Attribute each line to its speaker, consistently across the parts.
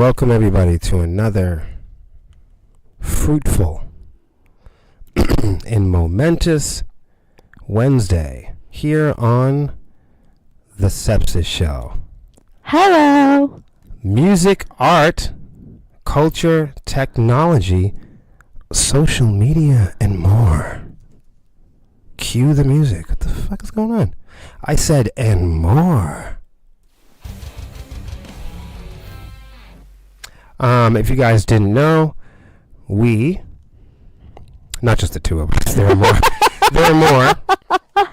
Speaker 1: welcome everybody to another fruitful and momentous Wednesday here on the Sepsiss Show.
Speaker 2: Hello.
Speaker 1: Music, art, culture, technology, social media, and more. Cue the music. What the fuck is going on? I said, and more. If you guys didn't know, we, not just the two of us, there are more. There are more.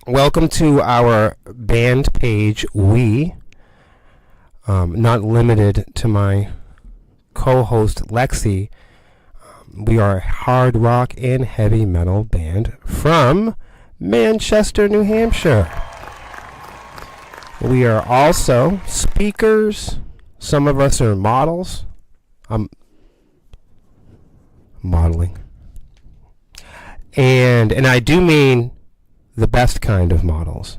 Speaker 1: Welcome to our band page, We. Not limited to my co-host, Lexi. We are a hard rock and heavy metal band from Manchester, New Hampshire. We are also speakers. Some of us are models. I'm modeling. And I do mean the best kind of models.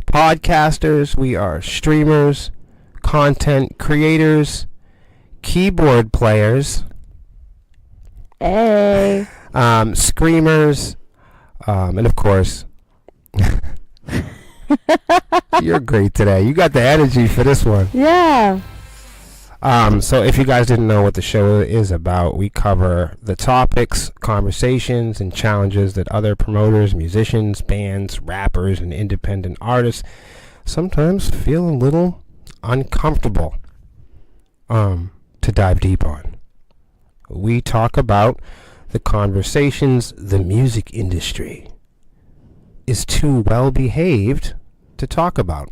Speaker 1: Podcasters, we are streamers, content creators, keyboard players.
Speaker 2: Hey.
Speaker 1: Screamers, and of course, you're great today. You got the energy for this one.
Speaker 2: Yeah.
Speaker 1: So if you guys didn't know what the show is about, we cover the topics, conversations, and challenges that other promoters, musicians, bands, rappers, and independent artists sometimes feel a little uncomfortable to dive deep on. We talk about the conversations the music industry is too well behaved to talk about.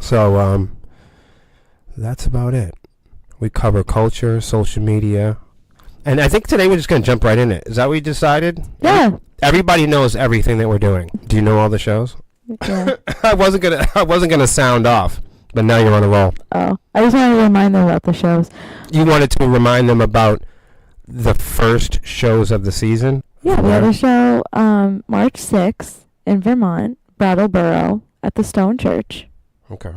Speaker 1: So that's about it. We cover culture, social media, and I think today we're just going to jump right in it. Is that what we decided?
Speaker 2: Yeah.
Speaker 1: Everybody knows everything that we're doing. Do you know all the shows?
Speaker 2: Yeah.
Speaker 1: I wasn't gonna sound off, but now you're on a roll.
Speaker 2: Oh, I just wanted to remind them about the shows.
Speaker 1: You wanted to remind them about the first shows of the season?
Speaker 2: Yeah, we have a show March 6th in Vermont, Brattleboro, at the Stone Church.
Speaker 1: Okay.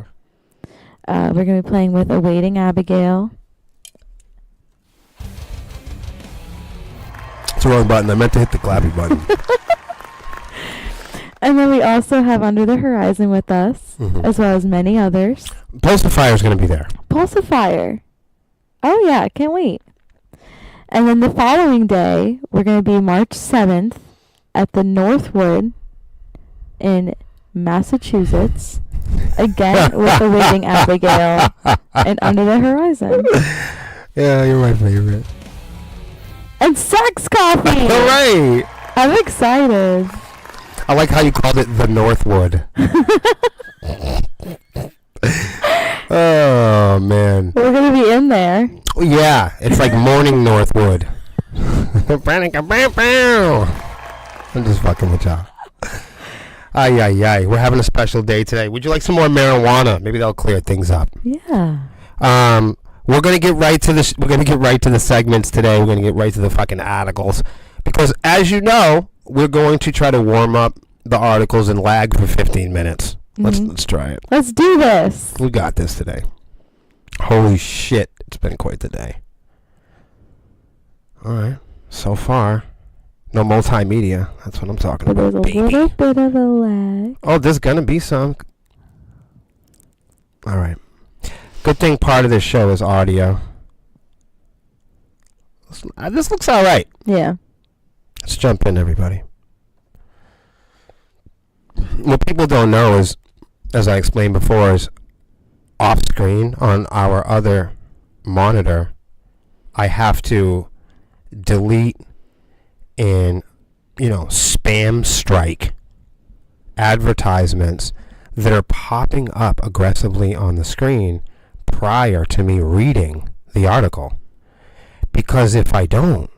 Speaker 2: We're going to be playing with Awaiting Abigail.
Speaker 1: It's the wrong button. I meant to hit the clappy button.
Speaker 2: And then we also have Under the Horizon with us, as well as many others.
Speaker 1: Pulse of Fire is going to be there.
Speaker 2: Pulse of Fire. Oh, yeah, can't wait. And then the following day, we're going to be March 7th at the Northwood in Massachusetts. Again, with Awaiting Abigail and Under the Horizon.
Speaker 1: Yeah, you're my favorite.
Speaker 2: And Sex Coffee!
Speaker 1: All right!
Speaker 2: I'm excited.
Speaker 1: I like how you called it the Northwood. Oh, man.
Speaker 2: We're going to be in there.
Speaker 1: Yeah, it's like Morning Northwood. I'm just fucking with y'all. Ay, ay, ay. We're having a special day today. Would you like some more marijuana? Maybe that'll clear things up.
Speaker 2: Yeah.
Speaker 1: We're gonna get right to the. We're gonna get right to the segments today. We're gonna get right to the fucking articles, because as you know, we're going to try to warm up the articles and lag for 15 minutes. Let's try it.
Speaker 2: Let's do this.
Speaker 1: We got this today. Holy shit! It's been quite the day. All right. So far. No multimedia. That's what I'm talking
Speaker 2: But
Speaker 1: about,
Speaker 2: there's a
Speaker 1: baby.
Speaker 2: little bit of a lag.
Speaker 1: Oh, there's gonna be some. All right. Good thing part of this show is audio. This looks all right.
Speaker 2: Yeah.
Speaker 1: Let's jump in, everybody. What people don't know is, as I explained before, is off screen on our other monitor, I have to delete and, spam strike advertisements that are popping up aggressively on the screen prior to me reading the article. Because if I don't,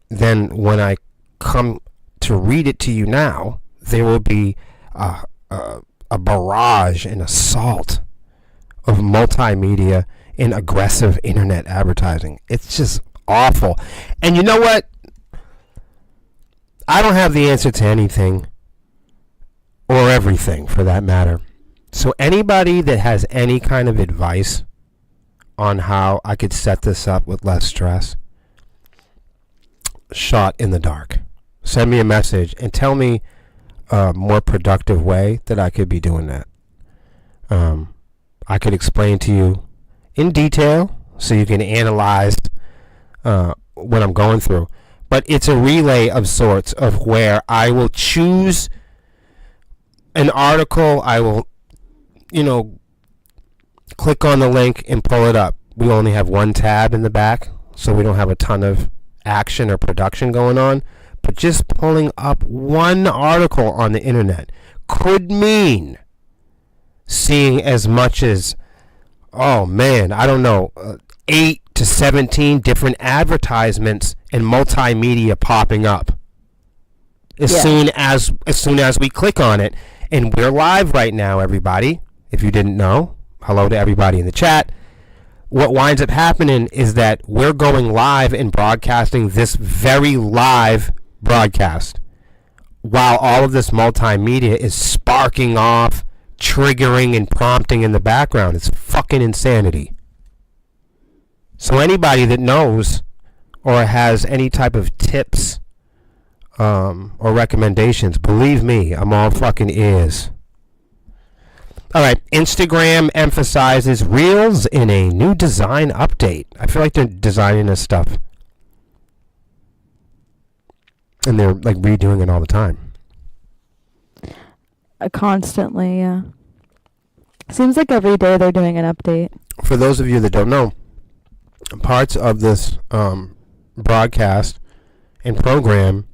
Speaker 1: then when I come to read it to you now, there will be a barrage and assault of multimedia and aggressive internet advertising. It's just awful. And you know what? I don't have the answer to anything, or everything for that matter. So anybody that has any kind of advice on how I could set this up with less stress, shot in the dark. Send me a message and tell me a more productive way that I could be doing that. I could explain to you in detail so you can analyze what I'm going through. But it's a relay of sorts of where I will choose an article. I will, click on the link and pull it up. We only have one tab in the back, so we don't have a ton of action or production going on. But just pulling up one article on the internet could mean seeing as much as, 8 to 17 different advertisements and multimedia popping up as soon as we click on it. And we're live right now, everybody. If you didn't know, hello to everybody in the chat. What winds up happening is that we're going live and broadcasting this very live broadcast while all of this multimedia is sparking off, triggering and prompting in the background. It's fucking insanity. So anybody that knows or has any type of tips or recommendations, believe me, I'm all fucking ears. All right, Instagram emphasizes Reels in a new design update. I feel like they're designing this stuff, and they're like redoing it all the time.
Speaker 2: Constantly, yeah. Seems like every day they're doing an update.
Speaker 1: For those of you that don't know, parts of this broadcast and program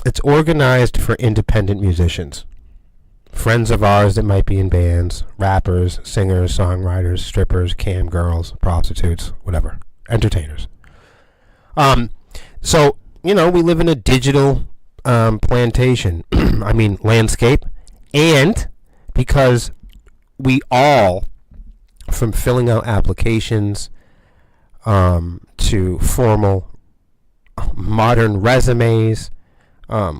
Speaker 1: it's organized for independent musicians, friends of ours that might be in bands, rappers, singers, songwriters, strippers, cam girls, prostitutes, whatever, entertainers. So we live in a digital plantation. I mean landscape, and because we all, from filling out applications to formal modern resumes,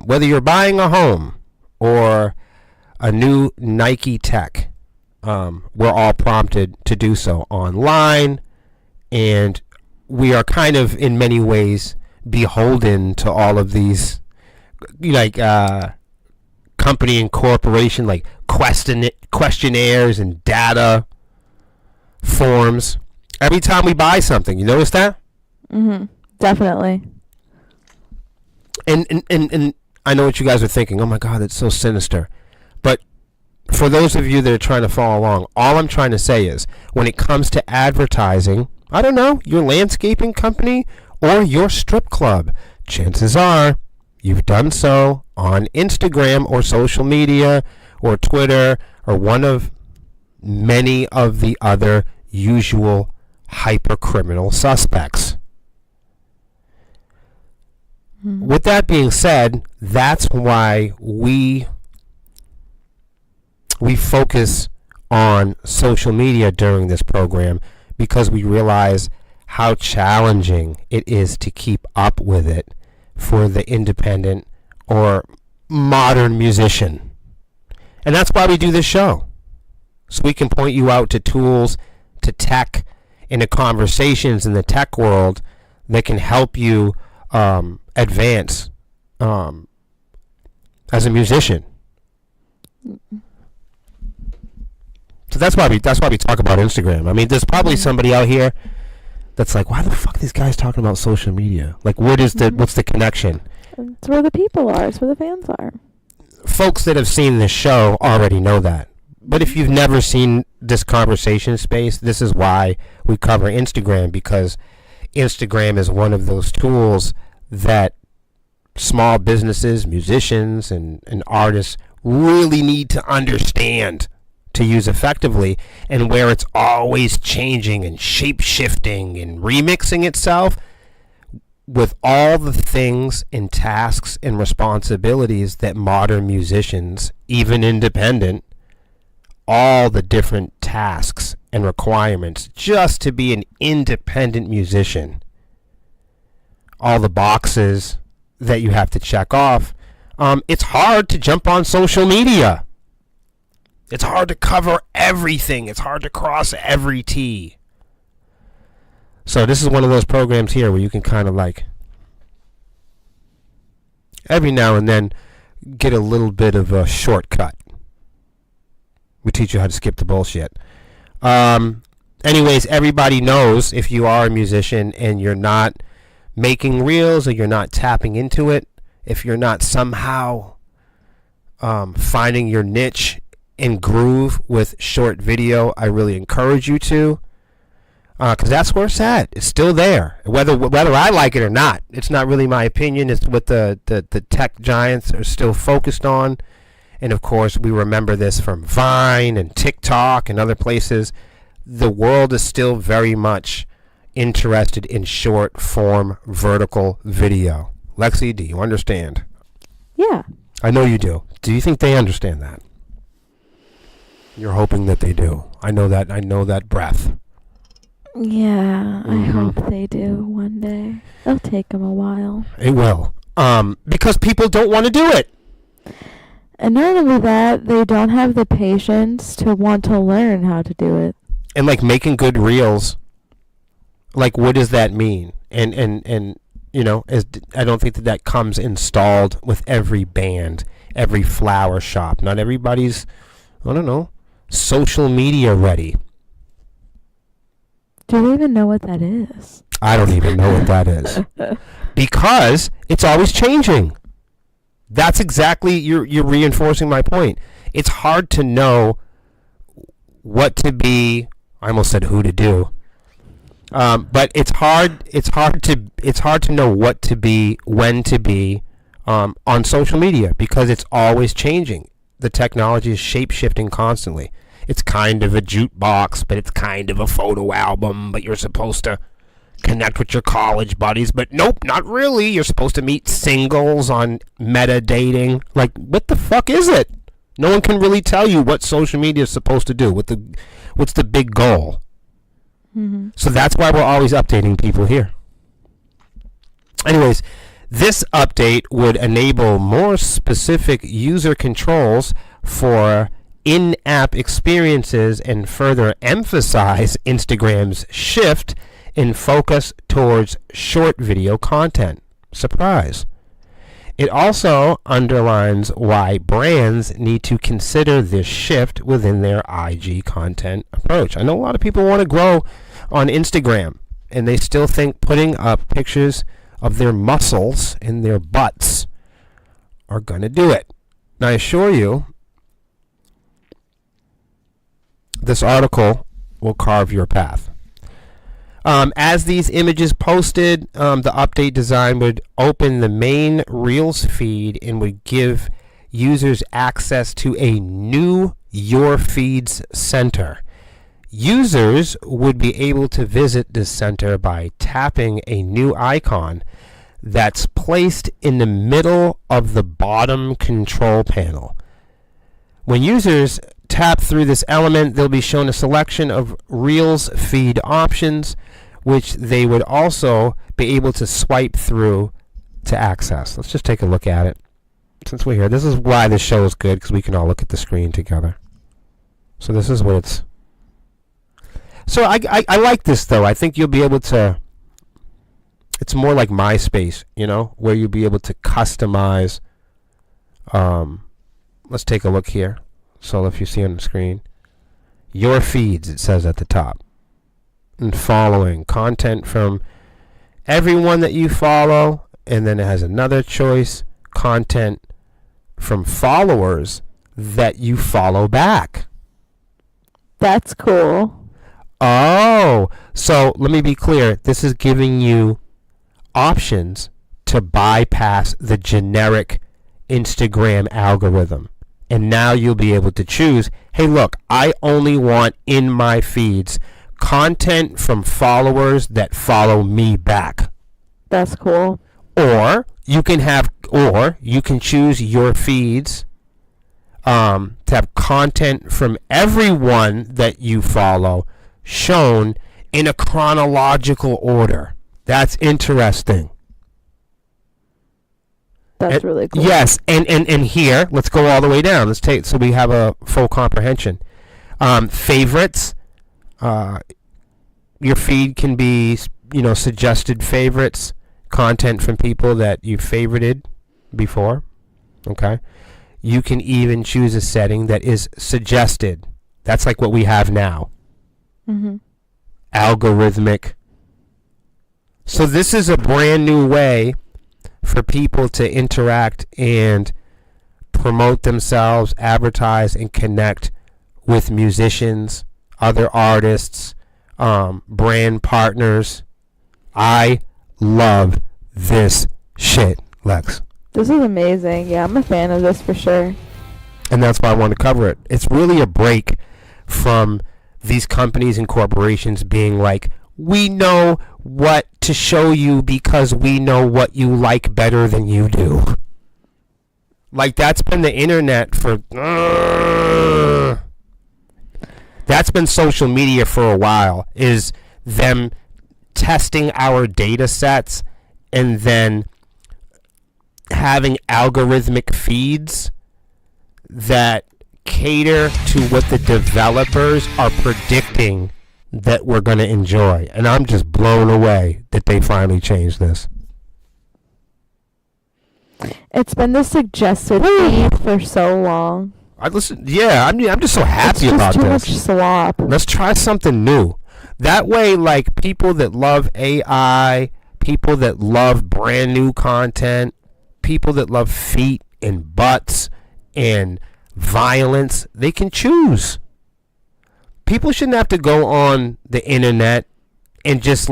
Speaker 1: whether you're buying a home or a new Nike tech, we're all prompted to do so online, and we are kind of in many ways beholden to all of these company and corporation questionnaires and data forms every time we buy something. You notice that?
Speaker 2: Definitely.
Speaker 1: And I know what you guys are thinking. Oh my God, it's so sinister. But for those of you that are trying to follow along, all I'm trying to say is when it comes to advertising, I don't know, your landscaping company or your strip club, chances are you've done so on Instagram or social media or Twitter or one of many of the other usual hyper-criminal suspects. With that being said, that's why we focus on social media during this program, because we realize how challenging it is to keep up with it for the independent or modern musician. And that's why we do this show, so we can point you out to tools, to tech, and to conversations in the tech world that can help you advance as a musician. So that's why we talk about Instagram. I mean, there's probably somebody out here that's like, why the fuck are these guys talking about social media? Like, what's the connection?
Speaker 2: It's where the people are. It's where the fans are.
Speaker 1: Folks that have seen this show already know that. But if you've never seen this conversation space, this is why we cover Instagram, because Instagram is one of those tools that small businesses, musicians, and artists really need to understand to use effectively, and where it's always changing and shape-shifting and remixing itself with all the things and tasks and responsibilities that modern musicians, even independent, all the different tasks and requirements just to be an independent musician, all the boxes that you have to check off. It's hard to jump on social media. It's hard to cover everything. It's hard to cross every T. So this is one of those programs here where you can kind of like every now and then get a little bit of a shortcut. We teach you how to skip the bullshit. Anyways, everybody knows if you are a musician and you're not making reels or you're not tapping into it, if you're not somehow finding your niche and groove with short video, I really encourage you to, because that's where it's at. It's still there, whether I like it or not. It's not really my opinion. It's what the tech giants are still focused on. And of course, we remember this from Vine and TikTok and other places. The world is still very much interested in short form vertical video. Lexi, do you understand?
Speaker 2: Yeah.
Speaker 1: I know you do. Do you think they understand that? You're hoping that they do. I know that breath.
Speaker 2: Yeah, I hope they do one day. It'll take them a while.
Speaker 1: It will. Because people don't want to do it.
Speaker 2: And not only that, they don't have the patience to want to learn how to do it.
Speaker 1: And like making good reels, like what does that mean? And you know, I don't think that comes installed with every band, every flower shop. Not everybody's, I don't know, social media ready.
Speaker 2: Do they even know what that is?
Speaker 1: I don't even know what that is. Because it's always changing. That's exactly, you're reinforcing my point. It's hard to know what to be, I almost said who to do. But it's hard to know what to be, when to be on social media, because it's always changing. The technology is shape-shifting constantly. It's kind of a jukebox, but it's kind of a photo album, but you're supposed to connect with your college buddies, but nope, not really. You're supposed to meet singles on meta dating. Like, what the fuck is it? No one can really tell you what social media is supposed to do. What's the big goal?
Speaker 2: Mm-hmm.
Speaker 1: So that's why we're always updating people here. Anyways, this update would enable more specific user controls for in-app experiences and further emphasize Instagram's shift in focus towards short video content. Surprise. It also underlines why brands need to consider this shift within their IG content approach. I know a lot of people want to grow on Instagram, and they still think putting up pictures of their muscles and their butts are going to do it. Now, I assure you, this article will carve your path. As these images posted, the update design would open the main Reels feed and would give users access to a new Your Feeds center. Users would be able to visit this center by tapping a new icon that's placed in the middle of the bottom control panel. When users tap through this element, they'll be shown a selection of Reels feed options, which they would also be able to swipe through to access. Let's just take a look at it. Since we're here, this is why this show is good, because we can all look at the screen together. So this is what it's... So I like this, though. I think you'll be able to... It's more like MySpace, you know, where you'll be able to customize... let's take a look here. So if you see on the screen, Your Feeds, it says at the top. And following content from everyone that you follow, and then it has another choice, content from followers that you follow back.
Speaker 2: That's cool.
Speaker 1: Oh, so let me be clear. This is giving you options to bypass the generic Instagram algorithm. And now you'll be able to choose, hey, look, I only want in my feeds content from followers that follow me back.
Speaker 2: That's cool.
Speaker 1: Or you can choose Your Feeds to have content from everyone that you follow shown in a chronological order. That's interesting.
Speaker 2: That's really cool.
Speaker 1: Yes, and here, let's go all the way down. Let's take so we have a full comprehension. Favorites. Your feed can be, suggested favorites, content from people that you favorited before. Okay. You can even choose a setting that is suggested. That's like what we have now.
Speaker 2: Mm-hmm.
Speaker 1: Algorithmic. So this is a brand new way for people to interact and promote themselves, advertise, and connect with musicians, other artists, brand partners. I love this shit, Lex.
Speaker 2: This is amazing. Yeah, I'm a fan of this for sure.
Speaker 1: And that's why I want to cover it. It's really a break from these companies and corporations being like, we know what to show you because we know what you like better than you do. Like, that's been the internet for... that's been social media for a while, is them testing our data sets and then having algorithmic feeds that cater to what the developers are predicting that we're going to enjoy. And I'm just blown away that they finally changed this.
Speaker 2: It's been the suggested feed for so long.
Speaker 1: I'm just so happy about this.
Speaker 2: It's too much slop.
Speaker 1: Let's try something new. That way, like, people that love AI, people that love brand new content, people that love feet and butts and violence, they can choose. People shouldn't have to go on the internet and just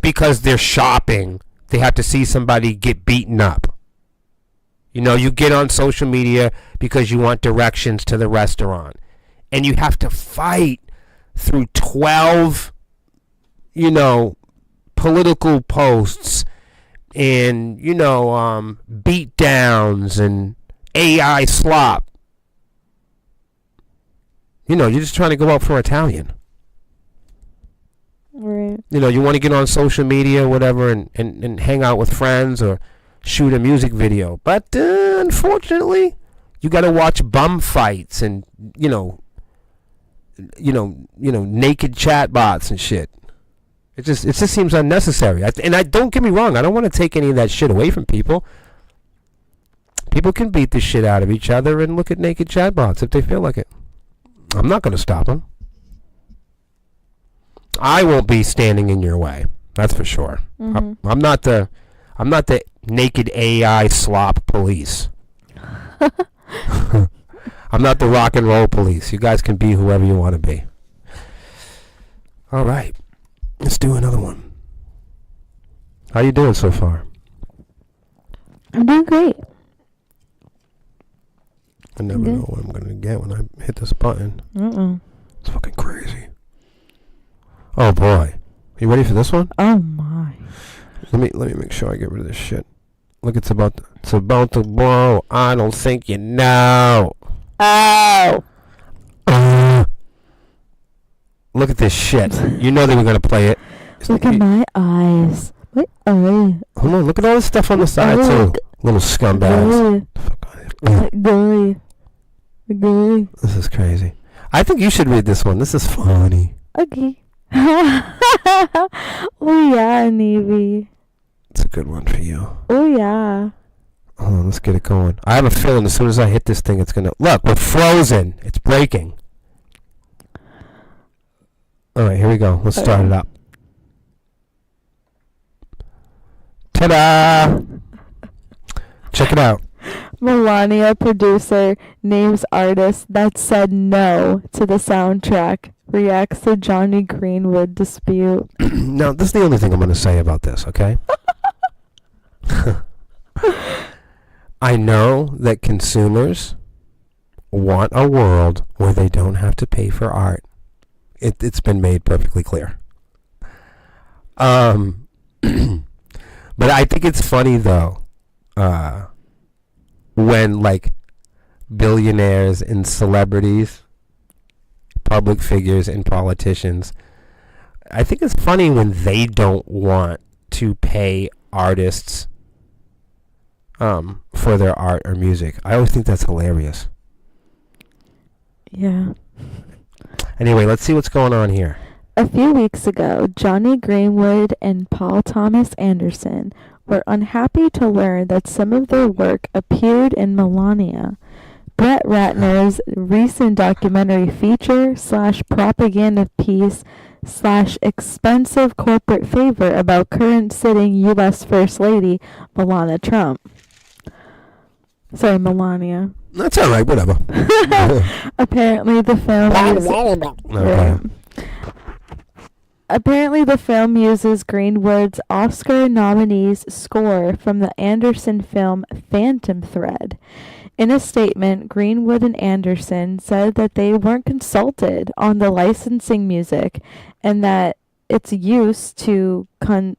Speaker 1: because they're shopping, they have to see somebody get beaten up. You get on social media because you want directions to the restaurant, and you have to fight through 12, political posts and, beat downs and AI slop. You're just trying to go out for Italian.
Speaker 2: Right.
Speaker 1: You want to get on social media, whatever, and hang out with friends or shoot a music video. But unfortunately, you got to watch bum fights and, naked chatbots and shit. It just seems unnecessary. And I don't get me wrong, I don't want to take any of that shit away from people. People can beat the shit out of each other and look at naked chatbots if they feel like it. I'm not going to stop them. I won't be standing in your way. That's for sure.
Speaker 2: Mm-hmm.
Speaker 1: I'm not the naked AI slop police. I'm not the rock and roll police. You guys can be whoever you want to be. All right. Let's do another one. How you doing so far?
Speaker 2: I'm doing great.
Speaker 1: I never know what I'm going to get when I hit this button. It's fucking crazy. Oh boy. You ready for this one?
Speaker 2: Oh my.
Speaker 1: Let me make sure I get rid of this shit. Look, it's about to blow. I don't think you know.
Speaker 2: Oh.
Speaker 1: Look at this shit. You know they were gonna play it.
Speaker 2: Look at my eyes. My eye.
Speaker 1: Hold on. Look at all this stuff on the side too. Little scumbags.
Speaker 2: Go.
Speaker 1: This is crazy. I think you should read this one. This is funny.
Speaker 2: Okay. Oh yeah, Navy.
Speaker 1: It's a good one for you.
Speaker 2: Oh yeah.
Speaker 1: Hold on, let's get it going. I have a feeling as soon as I hit this thing, it's gonna... Look, we're frozen. It's breaking. Alright, here we go. Let's start it up. Ta-da! Check it out.
Speaker 2: Melania, producer, names artist that said no to the soundtrack. Reacts to Johnny Greenwood dispute.
Speaker 1: Now, this is the only thing I'm going to say about this, okay? I know that consumers want a world where they don't have to pay for art. It's been made perfectly clear. But I think it's funny, though, when, like, billionaires and celebrities, public figures and politicians, I think it's funny when they don't want to pay artists for their art or music. I always think that's hilarious.
Speaker 2: Yeah.
Speaker 1: Anyway, let's see what's going on here.
Speaker 2: A few weeks ago, Johnny Greenwood and Paul Thomas Anderson were unhappy to learn that some of their work appeared in Melania, Brett Ratner's recent documentary feature / propaganda piece / expensive corporate favor about current sitting U.S. First Lady Melania Trump. Sorry, Melania.
Speaker 1: That's all right, whatever.
Speaker 2: Apparently the film Apparently the film uses Greenwood's Oscar nominee's score from the Anderson film Phantom Thread. In a statement, Greenwood and Anderson said that they weren't consulted on the licensing music and that its use
Speaker 1: constitutes.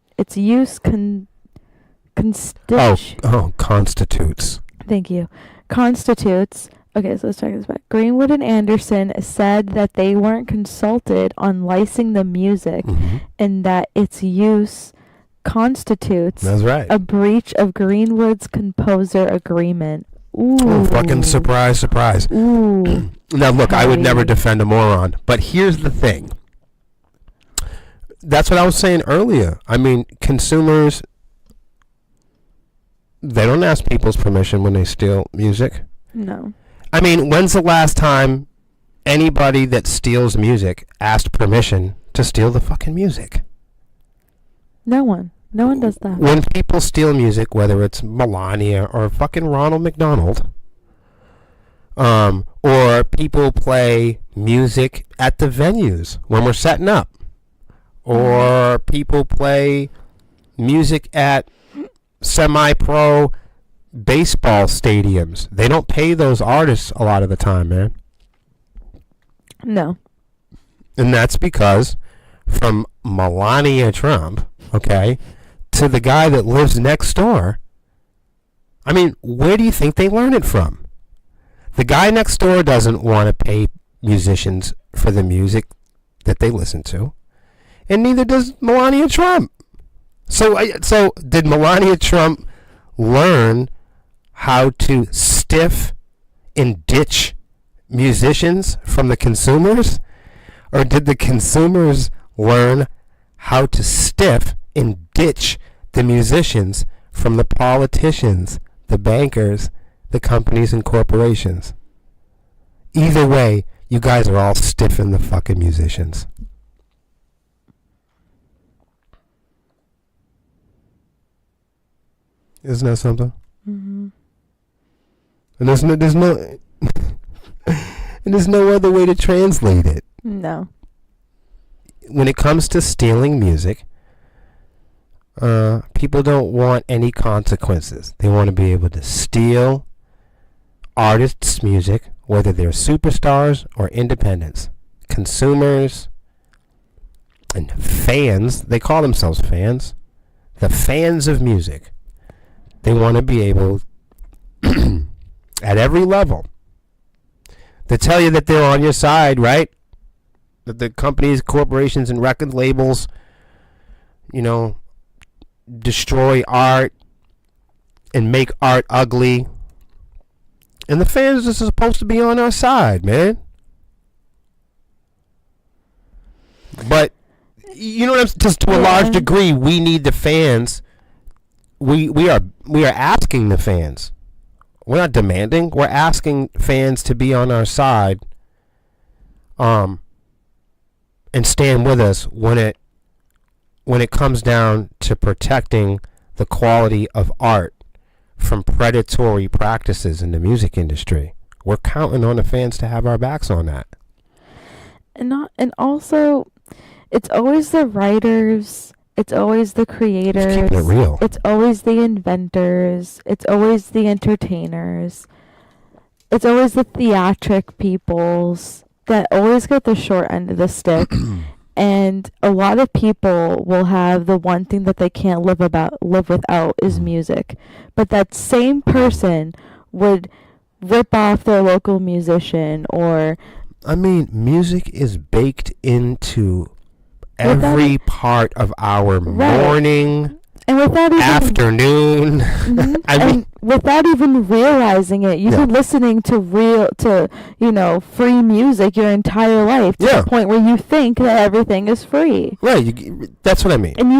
Speaker 2: Thank you. Constitutes. Okay, so let's check this back. Greenwood and Anderson said that they weren't consulted on licensing the music and that its use constitutes
Speaker 1: That's right.
Speaker 2: a breach of Greenwood's composer agreement. Ooh.
Speaker 1: Oh, fucking surprise, surprise.
Speaker 2: Ooh.
Speaker 1: Now, look, I would never defend a moron, but here's the thing. That's what I was saying earlier. I mean, consumers, they don't ask people's permission when they steal music.
Speaker 2: No.
Speaker 1: I mean, when's the last time anybody that steals music asked permission to steal the fucking music?
Speaker 2: No one. No one does that.
Speaker 1: When people steal music, whether it's Melania or fucking Ronald McDonald, or people play music at the venues when we're setting up, or people play music at semi-pro baseball stadiums. They don't pay those artists a lot of the time, man.
Speaker 2: No.
Speaker 1: And that's because from Melania Trump, okay, to the guy that lives next door, I mean, where do you think they learn it from? The guy next door doesn't want to pay musicians for the music that they listen to, and neither does Melania Trump. So did Melania Trump learn how to stiff and ditch musicians from the consumers? Or did the consumers learn how to stiff and ditch the musicians from the politicians, the bankers, the companies and corporations? Either way, you guys are all stiffing the fucking musicians. Isn't that something?
Speaker 2: Mm-hmm.
Speaker 1: And there's no and there's no other way to translate it.
Speaker 2: No.
Speaker 1: When it comes to stealing music, people don't want any consequences. They want to be able to steal artists' music, whether they're superstars or independents. Consumers and fans, they call themselves fans. The fans of music. They want to be able, at every level, to tell you that they're on your side, right? That the companies, corporations, and record labels, destroy art and make art ugly. And the fans are supposed to be on our side, man. But, you know what I'm saying? Just to a large degree, we need the fans. We are asking the fans. We're not demanding. We're asking fans to be on our side, and stand with us when it comes down to protecting the quality of art from predatory practices in the music industry. We're counting on the fans to have our backs on that.
Speaker 2: And also, it's always the writers. It's always the creators.
Speaker 1: Just keeping it real.
Speaker 2: It's always the inventors. It's always the entertainers. It's always the theatric peoples that always get the short end of the stick. And a lot of people will have the one thing that they can't live without is music. But that same person would rip off their local musician or...
Speaker 1: I mean, music is baked into every part of our morning,
Speaker 2: And without even
Speaker 1: afternoon. I mean,
Speaker 2: without even realizing it, you've been listening to free music your entire life to the point where you think that everything is free.
Speaker 1: Right, that's what I mean.
Speaker 2: And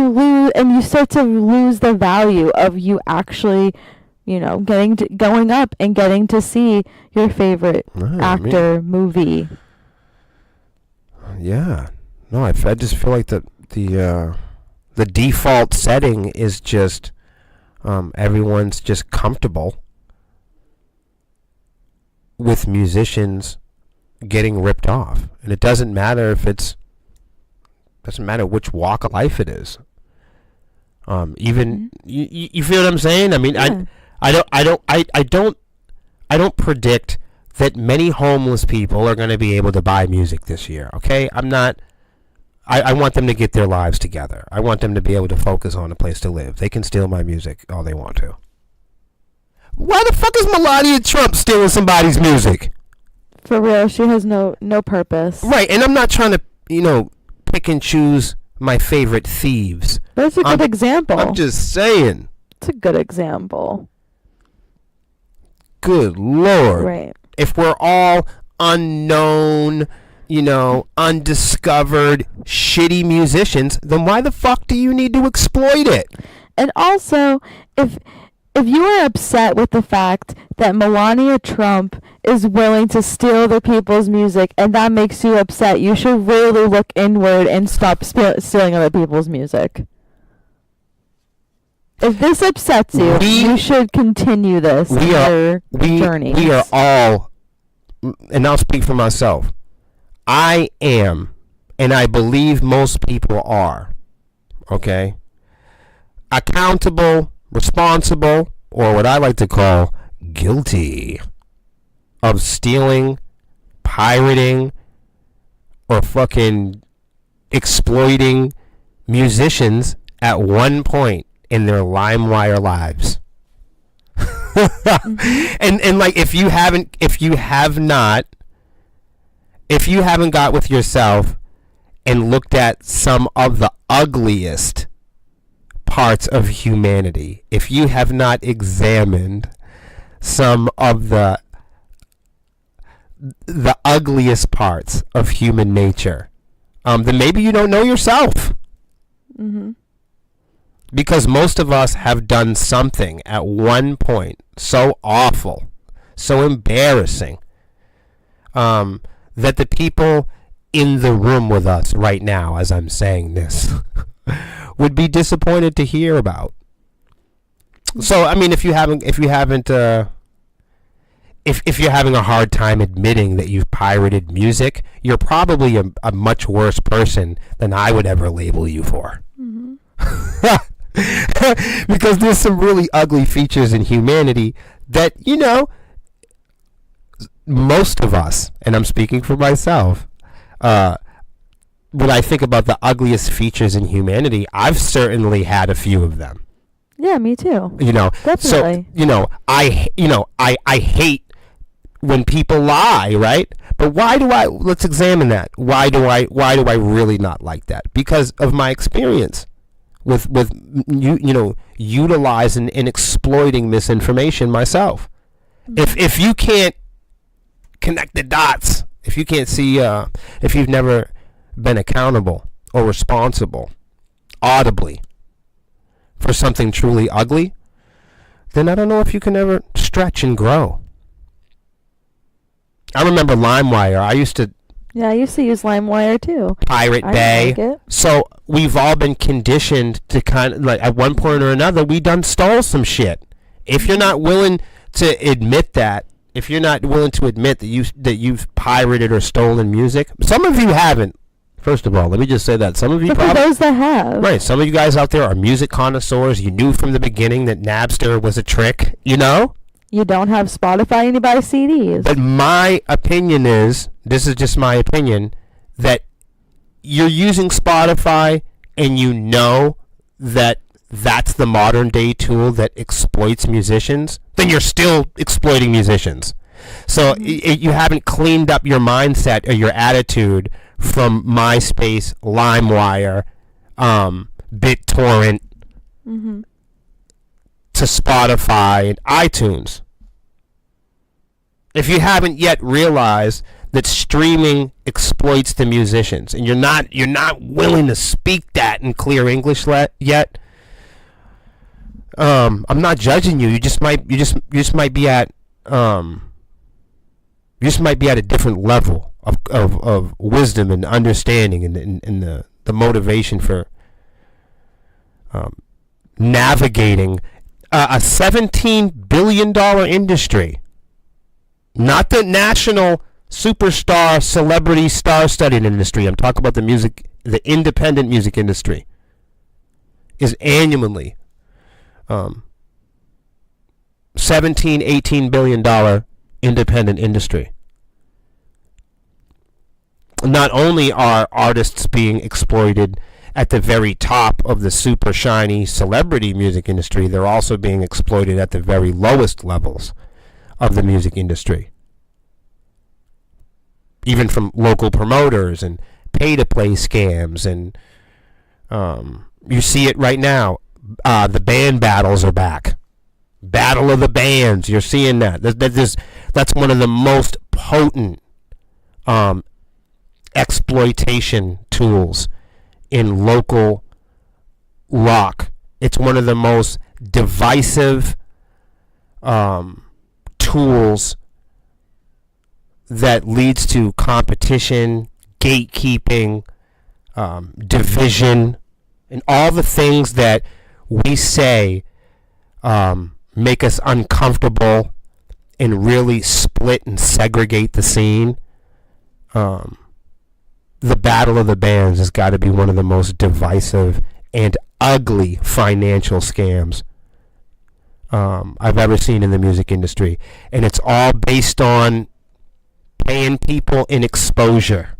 Speaker 2: you start to lose the value of you actually, going up and getting to see your favorite actor, movie.
Speaker 1: Yeah. No, I just feel like the default setting is just everyone's just comfortable with musicians getting ripped off, and it doesn't matter which walk of life it is. Even you feel what I'm saying? I mean, I don't predict that many homeless people are going to be able to buy music this year. Okay, I want them to get their lives together. I want them to be able to focus on a place to live. They can steal my music all they want to. Why the fuck is Melania Trump stealing somebody's music?
Speaker 2: For real, she has no purpose.
Speaker 1: Right, and I'm not trying to, pick and choose my favorite thieves.
Speaker 2: But it's a good example.
Speaker 1: I'm just saying.
Speaker 2: It's a good example.
Speaker 1: Good Lord.
Speaker 2: Right.
Speaker 1: If we're all unknown, undiscovered, shitty musicians, then why the fuck do you need to exploit it?
Speaker 2: And also, if you are upset with the fact that Melania Trump is willing to steal other people's music and that makes you upset, you should really look inward and stop stealing other people's music. If this upsets you, you should continue this journey.
Speaker 1: We are all, and I'll speak for myself, I am, and I believe most people are, okay, accountable, responsible, or what I like to call guilty of stealing, pirating, or fucking exploiting musicians at one point in their LimeWire lives. and like if you haven't got with yourself and looked at some of the ugliest parts of humanity, if you have not examined some of the ugliest parts of human nature, then maybe you don't know yourself.
Speaker 2: Mm-hmm.
Speaker 1: Because most of us have done something at one point so awful, so embarrassing, that the people in the room with us right now, as I'm saying this, would be disappointed to hear about. So, I mean, if you're having a hard time admitting that you've pirated music, you're probably a much worse person than I would ever label you for.
Speaker 2: Mm-hmm.
Speaker 1: Because there's some really ugly features in humanity that, most of us, and I'm speaking for myself, when I think about the ugliest features in humanity, I've certainly had a few of them.
Speaker 2: Yeah, me too.
Speaker 1: Definitely. So, I hate when people lie, right? But let's examine that. Why do I really not like that? Because of my experience with utilizing and exploiting misinformation myself. Mm-hmm. If you can't connect the dots, if you can't see, if you've never been accountable or responsible audibly for something truly ugly, then I don't know if you can ever stretch and grow. I remember LimeWire. I used to use
Speaker 2: LimeWire too.
Speaker 1: Pirate Bay.
Speaker 2: Like it.
Speaker 1: So we've all been conditioned to kind of, like, at one point or another, we done stole some shit. If you're not willing to admit that, if you're not willing to admit that you've pirated or stolen music, some of you haven't. First of all, let me just say that some of you,
Speaker 2: but for those that have,
Speaker 1: right? Some of you guys out there are music connoisseurs. You knew from the beginning that Napster was a trick. You don't have Spotify and you buy CDs. But my opinion is, this is just my opinion, that you're using Spotify and you know that that's the modern day tool that exploits musicians, then you're still exploiting musicians. So you haven't cleaned up your mindset or your attitude from MySpace, LimeWire, BitTorrent,
Speaker 2: Mm-hmm.
Speaker 1: to Spotify and iTunes. If you haven't yet realized that streaming exploits the musicians, and you're not willing to speak that in clear English yet, I'm not judging you. You just might be at a different level of wisdom and understanding and the motivation for navigating a $17 billion industry. Not the national superstar celebrity star-studded industry. I'm talking about the independent music industry. Is annually $18 billion independent industry. Not only are artists being exploited at the very top of the super shiny celebrity music industry, they're also being exploited at the very lowest levels of the music industry. Even from local promoters and pay-to-play scams, and you see it right now. The band battles are back. Battle of the bands. You're seeing that. That's one of the most potent exploitation tools in local rock. It's one of the most divisive tools that leads to competition, gatekeeping, division, and all the things that we say make us uncomfortable and really split and segregate the scene. The Battle of the Bands has got to be one of the most divisive and ugly financial scams I've ever seen in the music industry. And it's all based on paying people in exposure.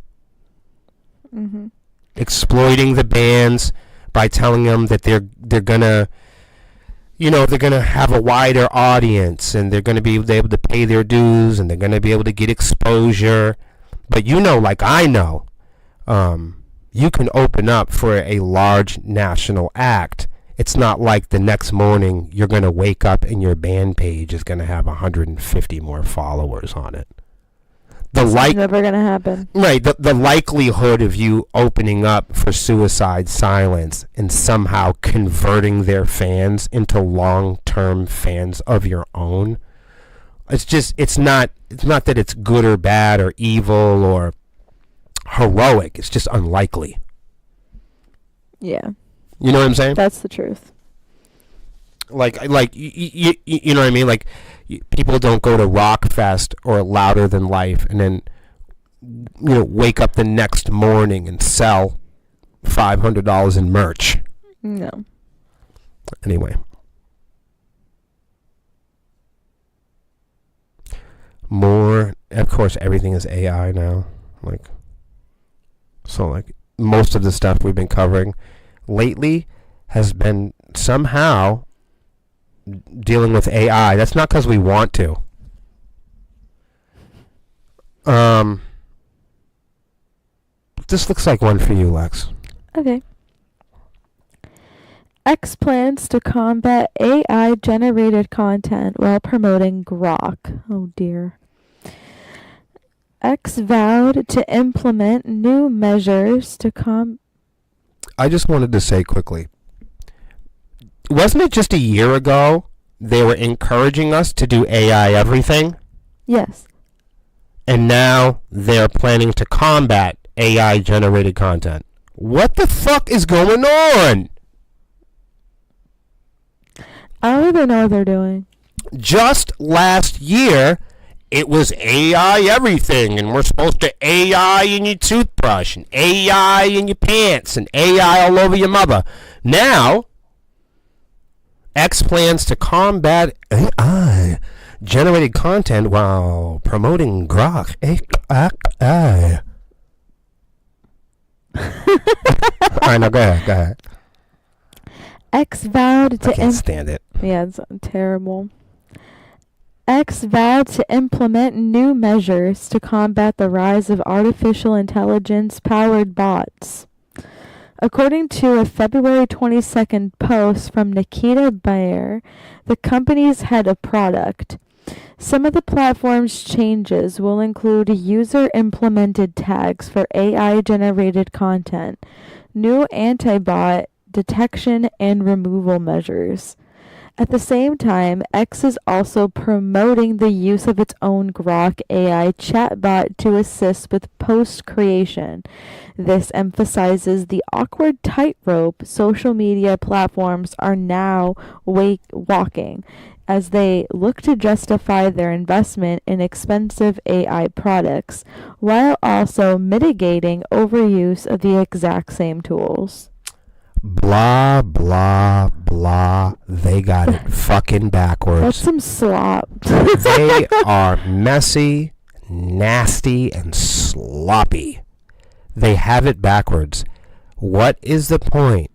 Speaker 2: Mm-hmm.
Speaker 1: Exploiting the bands by telling them that they're gonna have a wider audience, and they're gonna be able to pay their dues, and they're gonna be able to get exposure. But like I know, you can open up for a large national act. It's not like the next morning you're gonna wake up and your band page is gonna have 150 more followers on it. It's
Speaker 2: never gonna happen.
Speaker 1: Right. The likelihood of you opening up for Suicide Silence and somehow converting their fans into long-term fans of your own. It's not that it's good or bad or evil or heroic. It's just unlikely.
Speaker 2: Yeah.
Speaker 1: You know what I'm saying?
Speaker 2: That's the truth.
Speaker 1: Like you know what I mean? Like, people don't go to Rockfest or Louder Than Life and then wake up the next morning and sell $500 in merch.
Speaker 2: No.
Speaker 1: Anyway. More, of course, everything is AI now. So most of the stuff we've been covering lately has been somehow dealing with AI. That's not because we want to. This looks like one for you, Lex.
Speaker 2: Okay. X plans to combat AI-generated content while promoting Grok. Oh, dear. X vowed to implement new measures to
Speaker 1: I just wanted to say quickly, wasn't it just a year ago they were encouraging us to do AI everything?
Speaker 2: Yes.
Speaker 1: And now they're planning to combat AI-generated content. What the fuck is going on?
Speaker 2: I don't even know what they're doing.
Speaker 1: Just last year, it was AI everything, and we're supposed to AI in your toothbrush, and AI in your pants, and AI all over your mother. Now, X plans to combat AI generated content while promoting Grok. AI. Alright, now go ahead.
Speaker 2: X vowed to
Speaker 1: I can't stand it.
Speaker 2: Yeah, it's terrible. X vowed to implement new measures to combat the rise of artificial intelligence-powered bots. According to a February 22nd post from Nikita Bayer, the company's head of product, some of the platform's changes will include user-implemented tags for AI-generated content, new anti-bot detection and removal measures. At the same time, X is also promoting the use of its own Grok AI chatbot to assist with post creation. This emphasizes the awkward tightrope social media platforms are now walking as they look to justify their investment in expensive AI products, while also mitigating overuse of the exact same tools.
Speaker 1: Blah, blah, blah. They got it fucking backwards.
Speaker 2: That's some slop.
Speaker 1: They are messy, nasty, and sloppy. They have it backwards. What is the point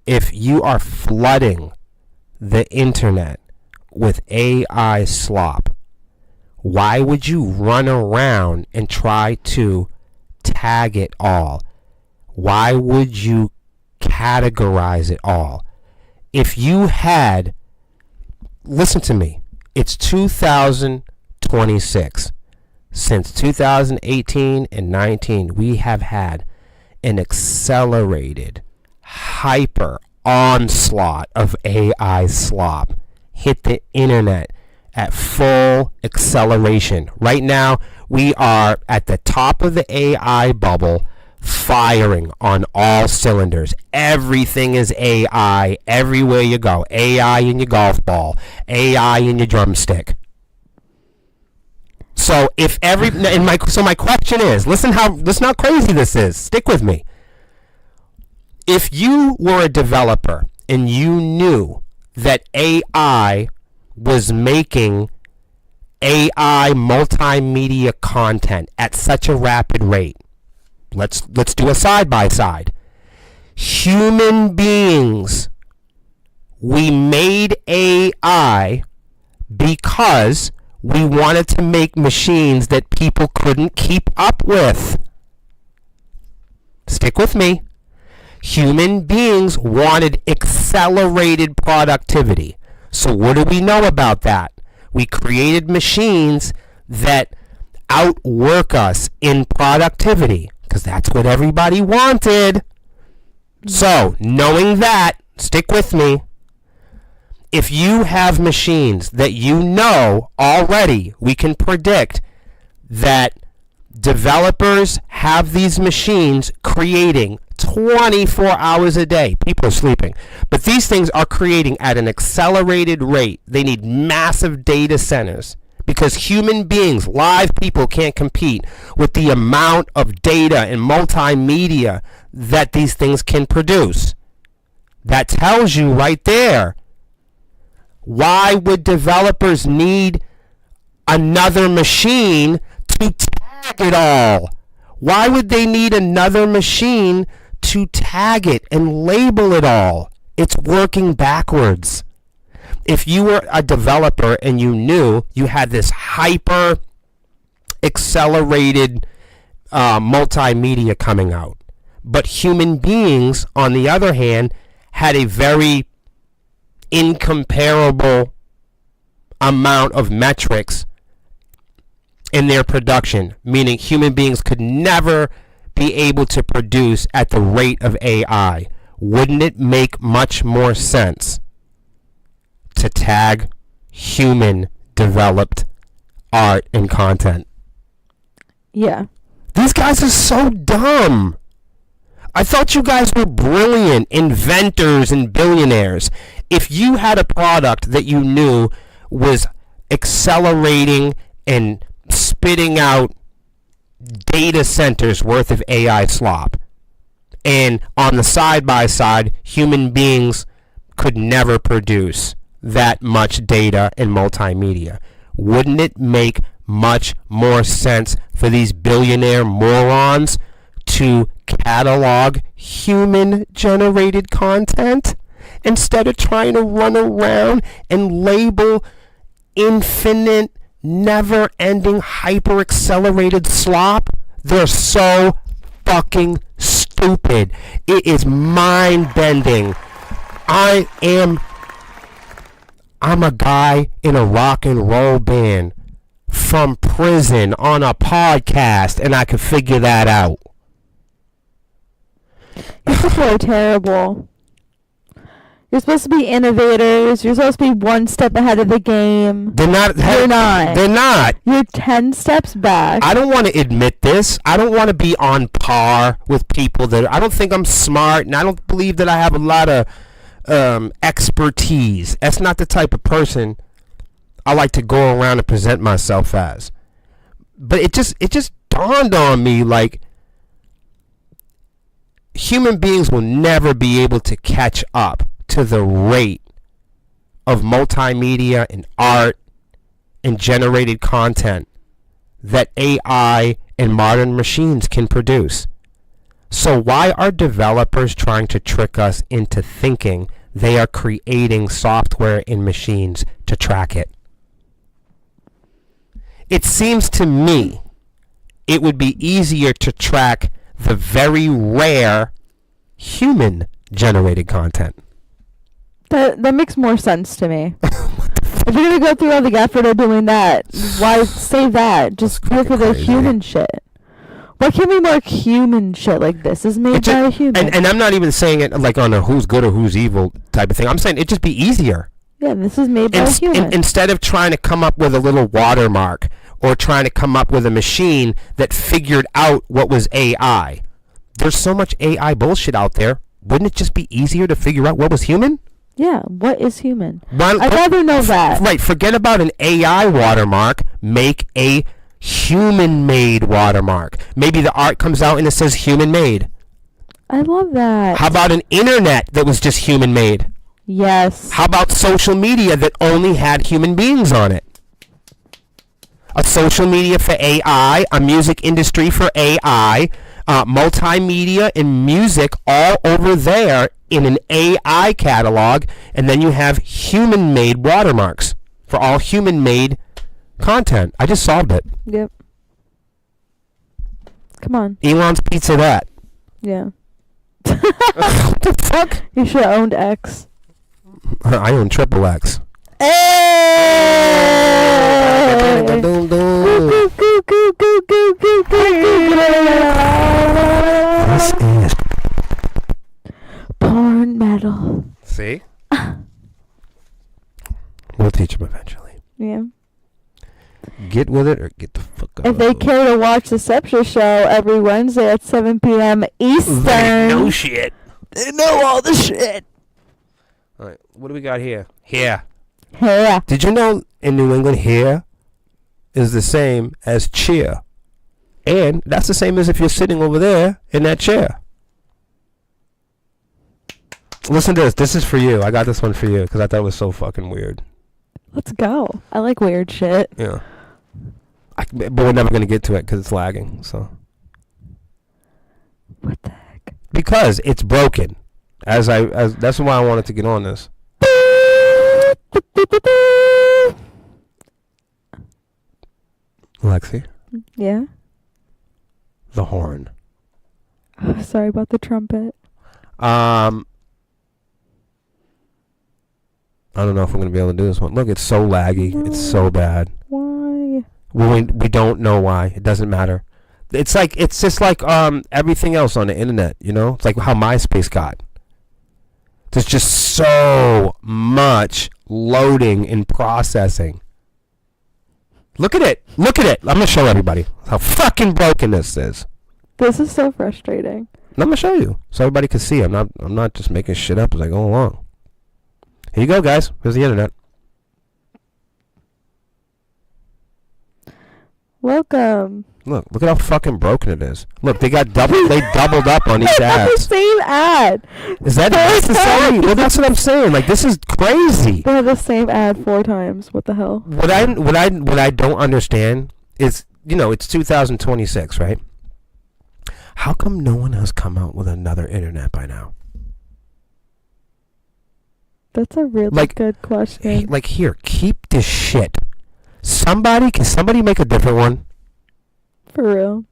Speaker 1: if you are flooding the internet with AI slop? Why would you run around and try to tag it all? Why would you categorize it all? If you had, listen to me, it's 2026. Since 2018 and 19, we have had an accelerated, hyper onslaught of AI slop hit the internet at full acceleration. Right now, we are at the top of the AI bubble, firing on all cylinders. Everything is AI everywhere you go. AI in your golf ball, AI in your drumstick. So my question is, listen how crazy this is. Stick with me. If you were a developer and you knew that AI was making AI multimedia content at such a rapid rate, let's do a side by side. Human beings, we made AI because we wanted to make machines that people couldn't keep up with. Stick with me. Human beings wanted accelerated productivity. So what do we know about that? We created machines that outwork us in productivity, because that's what everybody wanted. So, knowing that, stick with me. If you have machines that you know already, we can predict that developers have these machines creating 24 hours a day. People are sleeping. But these things are creating at an accelerated rate. They need massive data centers because human beings, live people, can't compete with the amount of data and multimedia that these things can produce. That tells you right there, why would developers need another machine to tag it all? Why would they need another machine to tag it and label it all? It's working backwards. If you were a developer and you knew you had this hyper accelerated multimedia coming out, but human beings, on the other hand, had a very incomparable amount of metrics in their production, meaning human beings could never be able to produce at the rate of AI. Wouldn't it make much more sense to tag human developed art and content?
Speaker 2: Yeah.
Speaker 1: These guys are so dumb. I thought you guys were brilliant inventors and billionaires. If you had a product that you knew was accelerating and spitting out data centers worth of AI slop, and on the side by side, human beings could never produce that much data and multimedia, wouldn't it make much more sense for these billionaire morons to catalog human generated content instead of trying to run around and label infinite, never ending, hyper accelerated slop? They're so fucking stupid. stupid. It is mind-bending. I'm a guy in a rock and roll band from prison on a podcast, and I can figure that out.
Speaker 2: You people are terrible. You're supposed to be innovators. You're supposed to be one step ahead of the game.
Speaker 1: They're not.
Speaker 2: You're not.
Speaker 1: They're not.
Speaker 2: You're 10 steps back.
Speaker 1: I don't want to admit this. I don't want to be on par with people that... I don't think I'm smart, and I don't believe that I have a lot of expertise. That's not the type of person I like to go around and present myself as. But it just dawned on me, like, human beings will never be able to catch up to the rate of multimedia and art and generated content that AI and modern machines can produce. So why are developers trying to trick us into thinking they are creating software in machines to track it? It seems to me it would be easier to track the very rare human generated content.
Speaker 2: That makes more sense to me. If you're gonna go through all the effort of doing that, why save that? Just look at the human shit. What can be more human shit like this is made by a human?
Speaker 1: And I'm not even saying it like on a who's good or who's evil type of thing. I'm saying it'd just be easier.
Speaker 2: Yeah, this is made by a human.
Speaker 1: Instead of trying to come up with a little watermark or trying to come up with a machine that figured out what was AI. There's so much AI bullshit out there. Wouldn't it just be easier to figure out what was human?
Speaker 2: Yeah, what is human? I'd rather know that.
Speaker 1: Right, forget about an AI watermark. Make a human-made watermark. Maybe the art comes out and it says human-made.
Speaker 2: I love that.
Speaker 1: How about an internet that was just human-made?
Speaker 2: Yes.
Speaker 1: How about social media that only had human beings on it? A social media for AI, a music industry for AI, multimedia and music all over there in an AI catalog, and then you have human-made watermarks for all human-made content. I just solved it.
Speaker 2: Yep. Come on.
Speaker 1: Elon's pizza that.
Speaker 2: Yeah.
Speaker 1: What the fuck?
Speaker 2: You should have owned X.
Speaker 1: I own Triple X.
Speaker 2: Hey!
Speaker 1: This is
Speaker 2: porn metal.
Speaker 1: See? We'll teach him eventually.
Speaker 2: Yeah.
Speaker 1: Get with it or get the fuck out.
Speaker 2: If they care to watch the Sepsiss Show every Wednesday at 7 p.m. Eastern.
Speaker 1: They know shit.
Speaker 2: They know all the shit.
Speaker 1: All right, what do we got here? Here.
Speaker 2: Yeah.
Speaker 1: Did you know in New England here is the same as cheer? And that's the same as if you're sitting over there in that chair. Listen to this. This is for you. I got this one for you because I thought it was so fucking weird.
Speaker 2: Let's go. I like weird shit.
Speaker 1: Yeah. But we're never going to get to it because it's lagging. So.
Speaker 2: What the heck?
Speaker 1: Because it's broken. That's why I wanted to get on this. Lexi.
Speaker 2: Yeah?
Speaker 1: The horn.
Speaker 2: Oh, sorry about the trumpet.
Speaker 1: I don't know if I'm going to be able to do this one. Look, it's so laggy.
Speaker 2: No.
Speaker 1: It's so bad.
Speaker 2: Why?
Speaker 1: We don't know why. It doesn't matter. It's just like everything else on the internet, you know? It's like how MySpace got. There's just so much loading and processing. Look at it. Look at it. I'm going to show everybody how fucking broken this is.
Speaker 2: This is so frustrating.
Speaker 1: I'm going to show you so everybody can see. I'm not just making shit up as I go along. Here you go, guys. Here's the internet.
Speaker 2: Welcome.
Speaker 1: Look at how fucking broken it is. Look, they doubled up on these
Speaker 2: The
Speaker 1: ads.
Speaker 2: same ad.
Speaker 1: Is that necessary? Well, that's what I'm saying. Like, this is crazy.
Speaker 2: They have the same ad 4 times. What the hell?
Speaker 1: What I don't understand is, it's 2026, right? How come no one has come out with another internet by now?
Speaker 2: That's a really good question.
Speaker 1: Like, here, keep this shit. Can somebody make a different one?
Speaker 2: For real.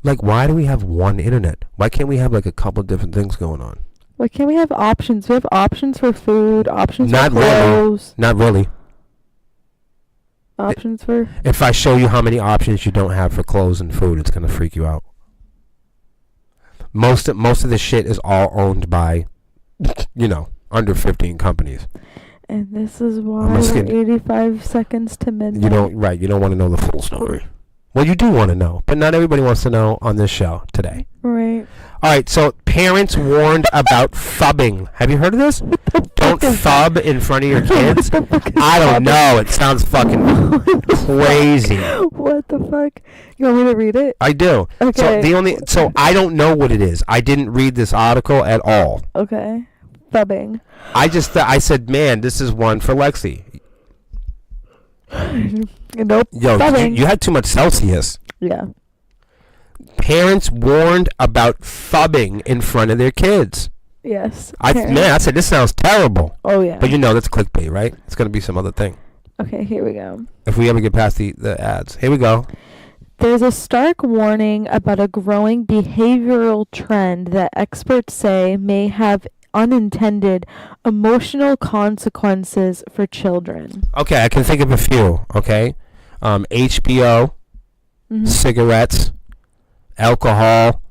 Speaker 1: Like, why do we have one internet? Why can't we have like a couple different things going on?
Speaker 2: Why can't we have options? We have options for food, options
Speaker 1: Not
Speaker 2: for
Speaker 1: really.
Speaker 2: clothes,
Speaker 1: Not really.
Speaker 2: options for...
Speaker 1: If I show you how many options you don't have for clothes and food, it's gonna freak you out. Most of the shit is all owned by, under 15 companies.
Speaker 2: And this is why
Speaker 1: I'm just
Speaker 2: we're
Speaker 1: kidding.
Speaker 2: 85 seconds to midnight.
Speaker 1: You don't want to know the full story. Well, you do want to know, but not everybody wants to know on this show today.
Speaker 2: Right.
Speaker 1: All right, so parents warned about fubbing. Have you heard of this? Don't fub in front of your kids. I don't know. It sounds fucking crazy.
Speaker 2: What the fuck? You want me to read it?
Speaker 1: I do.
Speaker 2: Okay.
Speaker 1: So I don't know what it is. I didn't read this article at all.
Speaker 2: Okay. Fubbing.
Speaker 1: I said, man, this is one for Lexi.
Speaker 2: Nope.
Speaker 1: Yo,
Speaker 2: Fubbing.
Speaker 1: you had too much Celsius.
Speaker 2: Yeah.
Speaker 1: Parents warned about fubbing in front of their kids.
Speaker 2: Yes.
Speaker 1: I said, this sounds terrible.
Speaker 2: Oh, yeah.
Speaker 1: But that's clickbait, right? It's going to be some other thing.
Speaker 2: Okay, here we go.
Speaker 1: If we ever get past the ads. Here we go.
Speaker 2: There's a stark warning about a growing behavioral trend that experts say may have unintended emotional consequences for children.
Speaker 1: Okay, I can think of a few, okay? HBO, cigarettes, alcohol,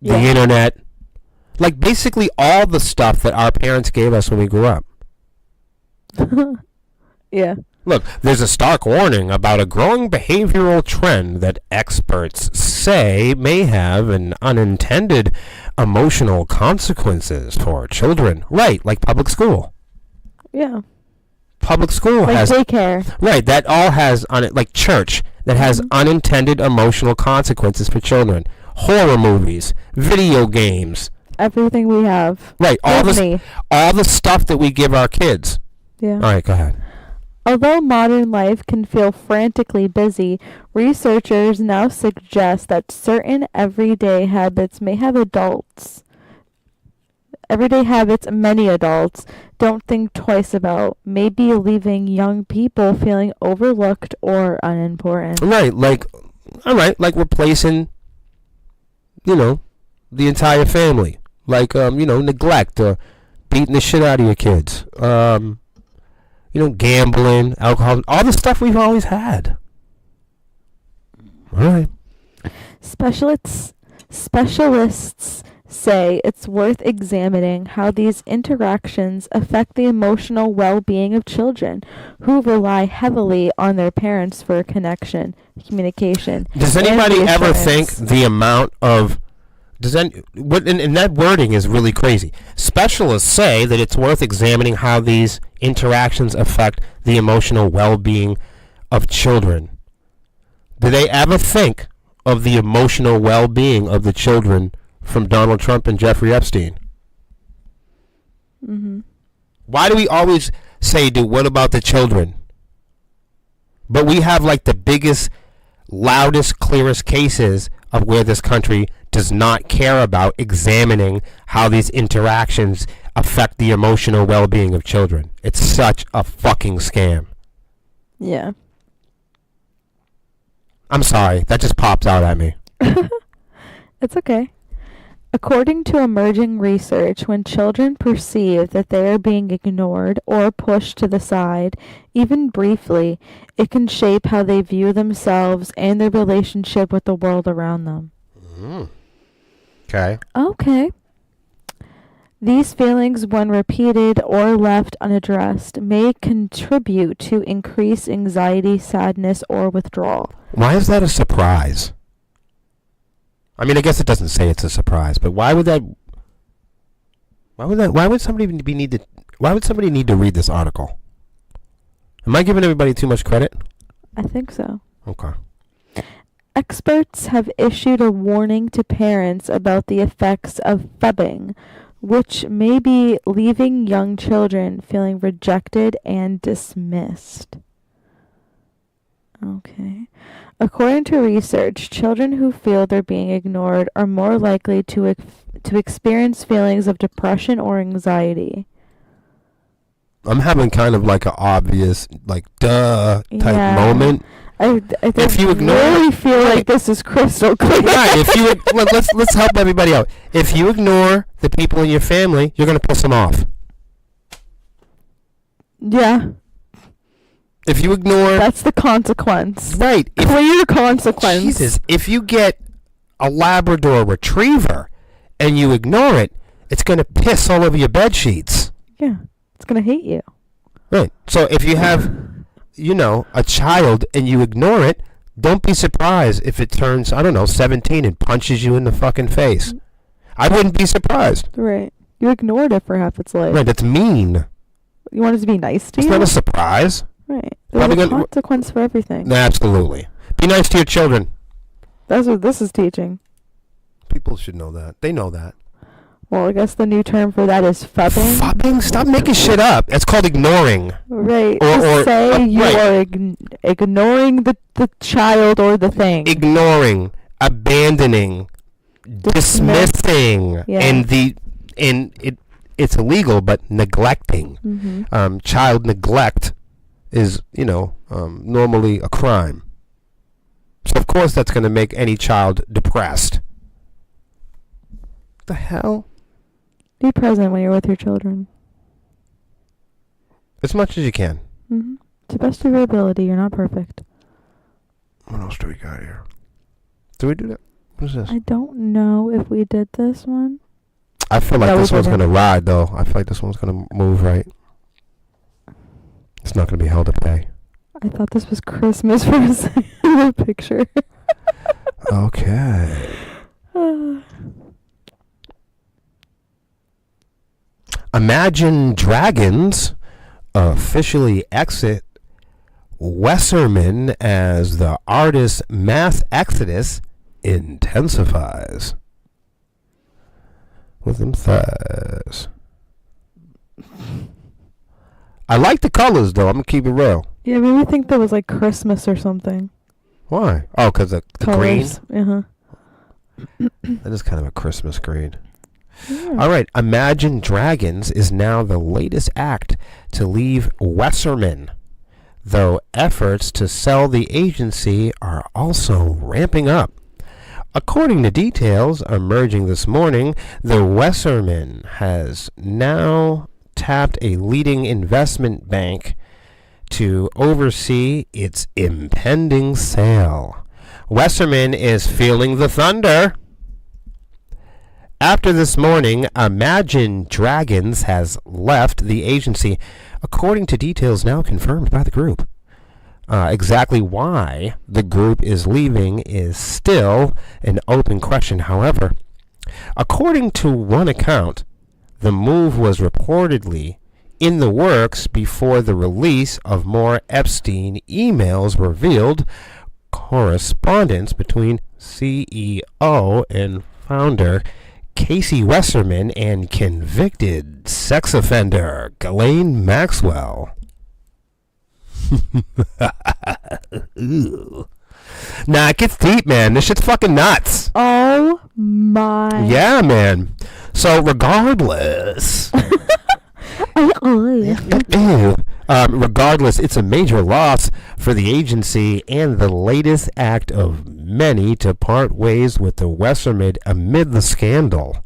Speaker 1: the internet. Like, basically all the stuff that our parents gave us when we grew up.
Speaker 2: Yeah.
Speaker 1: Look, there's a stark warning about a growing behavioral trend that experts say may have an unintended emotional consequences for children. Right, like public school.
Speaker 2: Yeah.
Speaker 1: Public school
Speaker 2: Like
Speaker 1: has...
Speaker 2: daycare.
Speaker 1: Right, that all has... like church, that has unintended emotional consequences for children. Horror movies, video games.
Speaker 2: Everything we have.
Speaker 1: Right, all the stuff that we give our kids.
Speaker 2: Yeah.
Speaker 1: All right, go ahead.
Speaker 2: Although modern life can feel frantically busy, researchers now suggest that certain everyday habits many adults don't think twice about, maybe leaving young people feeling overlooked or unimportant.
Speaker 1: Right, like replacing, the entire family. Like, neglect or beating the shit out of your kids. Gambling, alcohol, all the stuff we've always had. All right.
Speaker 2: Specialists say it's worth examining how these interactions affect the emotional well-being of children who rely heavily on their parents for connection, communication.
Speaker 1: Does anybody ever think the amount of... and that wording is really crazy. Specialists say that it's worth examining how these interactions affect the emotional well-being of children. Do they ever think of the emotional well-being of the children from Donald Trump and Jeffrey Epstein?
Speaker 2: Mm-hmm.
Speaker 1: Why do we always say, dude, what about the children? But we have like the biggest, loudest, clearest cases of where this country does not care about examining how these interactions affect the emotional well-being of children. It's such a fucking scam.
Speaker 2: Yeah.
Speaker 1: I'm sorry, that just popped out at me.
Speaker 2: It's okay. According to emerging research, when children perceive that they are being ignored or pushed to the side, even briefly, it can shape how they view themselves and their relationship with the world around them.
Speaker 1: Okay.
Speaker 2: Okay. These feelings, when repeated or left unaddressed, may contribute to increased anxiety, sadness, or withdrawal.
Speaker 1: Why is that a surprise? I mean, I guess it doesn't say it's a surprise, but why would somebody need to read this article? Am I giving everybody too much credit?
Speaker 2: I think so.
Speaker 1: Okay.
Speaker 2: Experts have issued a warning to parents about the effects of fubbing, which may be leaving young children feeling rejected and dismissed. Okay. According to research, children who feel they're being ignored are more likely to experience feelings of depression or anxiety.
Speaker 1: I'm having kind of like an obvious, like, duh type moment.
Speaker 2: I
Speaker 1: If you ignore,
Speaker 2: really feel like this is crystal clear.
Speaker 1: right? If you let's help everybody out. If you ignore the people in your family, you're gonna piss them off.
Speaker 2: Yeah.
Speaker 1: If you ignore,
Speaker 2: That's the consequence.
Speaker 1: right?
Speaker 2: Clear consequence.
Speaker 1: Jesus, if you get a Labrador Retriever and you ignore it, it's gonna piss all over your bed sheets.
Speaker 2: Yeah. It's gonna hate you.
Speaker 1: Right. So if you have, a child and you ignore it, don't be surprised if it turns, 17 and punches you in the fucking face. I wouldn't be surprised.
Speaker 2: Right. You ignored it for half its life.
Speaker 1: Right. That's mean.
Speaker 2: You want it to be nice to
Speaker 1: It's
Speaker 2: you?
Speaker 1: not a surprise.
Speaker 2: Right. There's
Speaker 1: Probably
Speaker 2: a consequence for everything.
Speaker 1: Absolutely. Be nice to your children.
Speaker 2: That's what this is teaching.
Speaker 1: People should know that. They know that.
Speaker 2: Well, I guess the new term for that is fubbing.
Speaker 1: Fubbing? Stop making shit up. That's called ignoring.
Speaker 2: Right.
Speaker 1: Or
Speaker 2: Just say you
Speaker 1: right.
Speaker 2: are ignoring the child or the thing.
Speaker 1: Ignoring, abandoning, dismissing,
Speaker 2: Yeah.
Speaker 1: and it's illegal, but neglecting.
Speaker 2: Mm-hmm.
Speaker 1: Child neglect is, normally a crime. So of course that's going to make any child depressed. What the hell?
Speaker 2: Be present when you're with your children.
Speaker 1: As much as you can.
Speaker 2: Mm-hmm. To the best of your ability. You're not perfect.
Speaker 1: What else do we got here? Do we do that? What is this?
Speaker 2: I don't know if we did this one.
Speaker 1: I feel like
Speaker 2: No,
Speaker 1: this
Speaker 2: we
Speaker 1: one's
Speaker 2: didn't.
Speaker 1: going to ride, though. I feel like this one's going to move right. It's not going to be held to pay.
Speaker 2: I thought this was Christmas for a second. The picture.
Speaker 1: Okay. Imagine Dragons officially exit Wesserman as the artist's mass exodus intensifies. With them thighs. I like the colors, though. I'm going to keep it real.
Speaker 2: Yeah, made me think that was like Christmas or something.
Speaker 1: Why? Oh, because the green?
Speaker 2: Uh-huh.
Speaker 1: That is kind of a Christmas green.
Speaker 2: Yeah.
Speaker 1: All right. Imagine Dragons is now the latest act to leave Wesserman, though efforts to sell the agency are also ramping up. According to details emerging this morning, the Wesserman has now tapped a leading investment bank to oversee its impending sale. Wesserman is feeling the thunder. After this morning, Imagine Dragons has left the agency, according to details now confirmed by the group. Exactly why the group is leaving is still an open question. However, according to one account, the move was reportedly in the works before the release of more Epstein emails revealed correspondence between CEO and founder Casey Wesserman and convicted sex offender Ghislaine Maxwell. Nah, it gets deep, man. This shit's fucking nuts.
Speaker 2: Oh my.
Speaker 1: Yeah, man. So regardless, regardless, it's a major loss for the agency and the latest act of many to part ways with the Wesserman amid the scandal.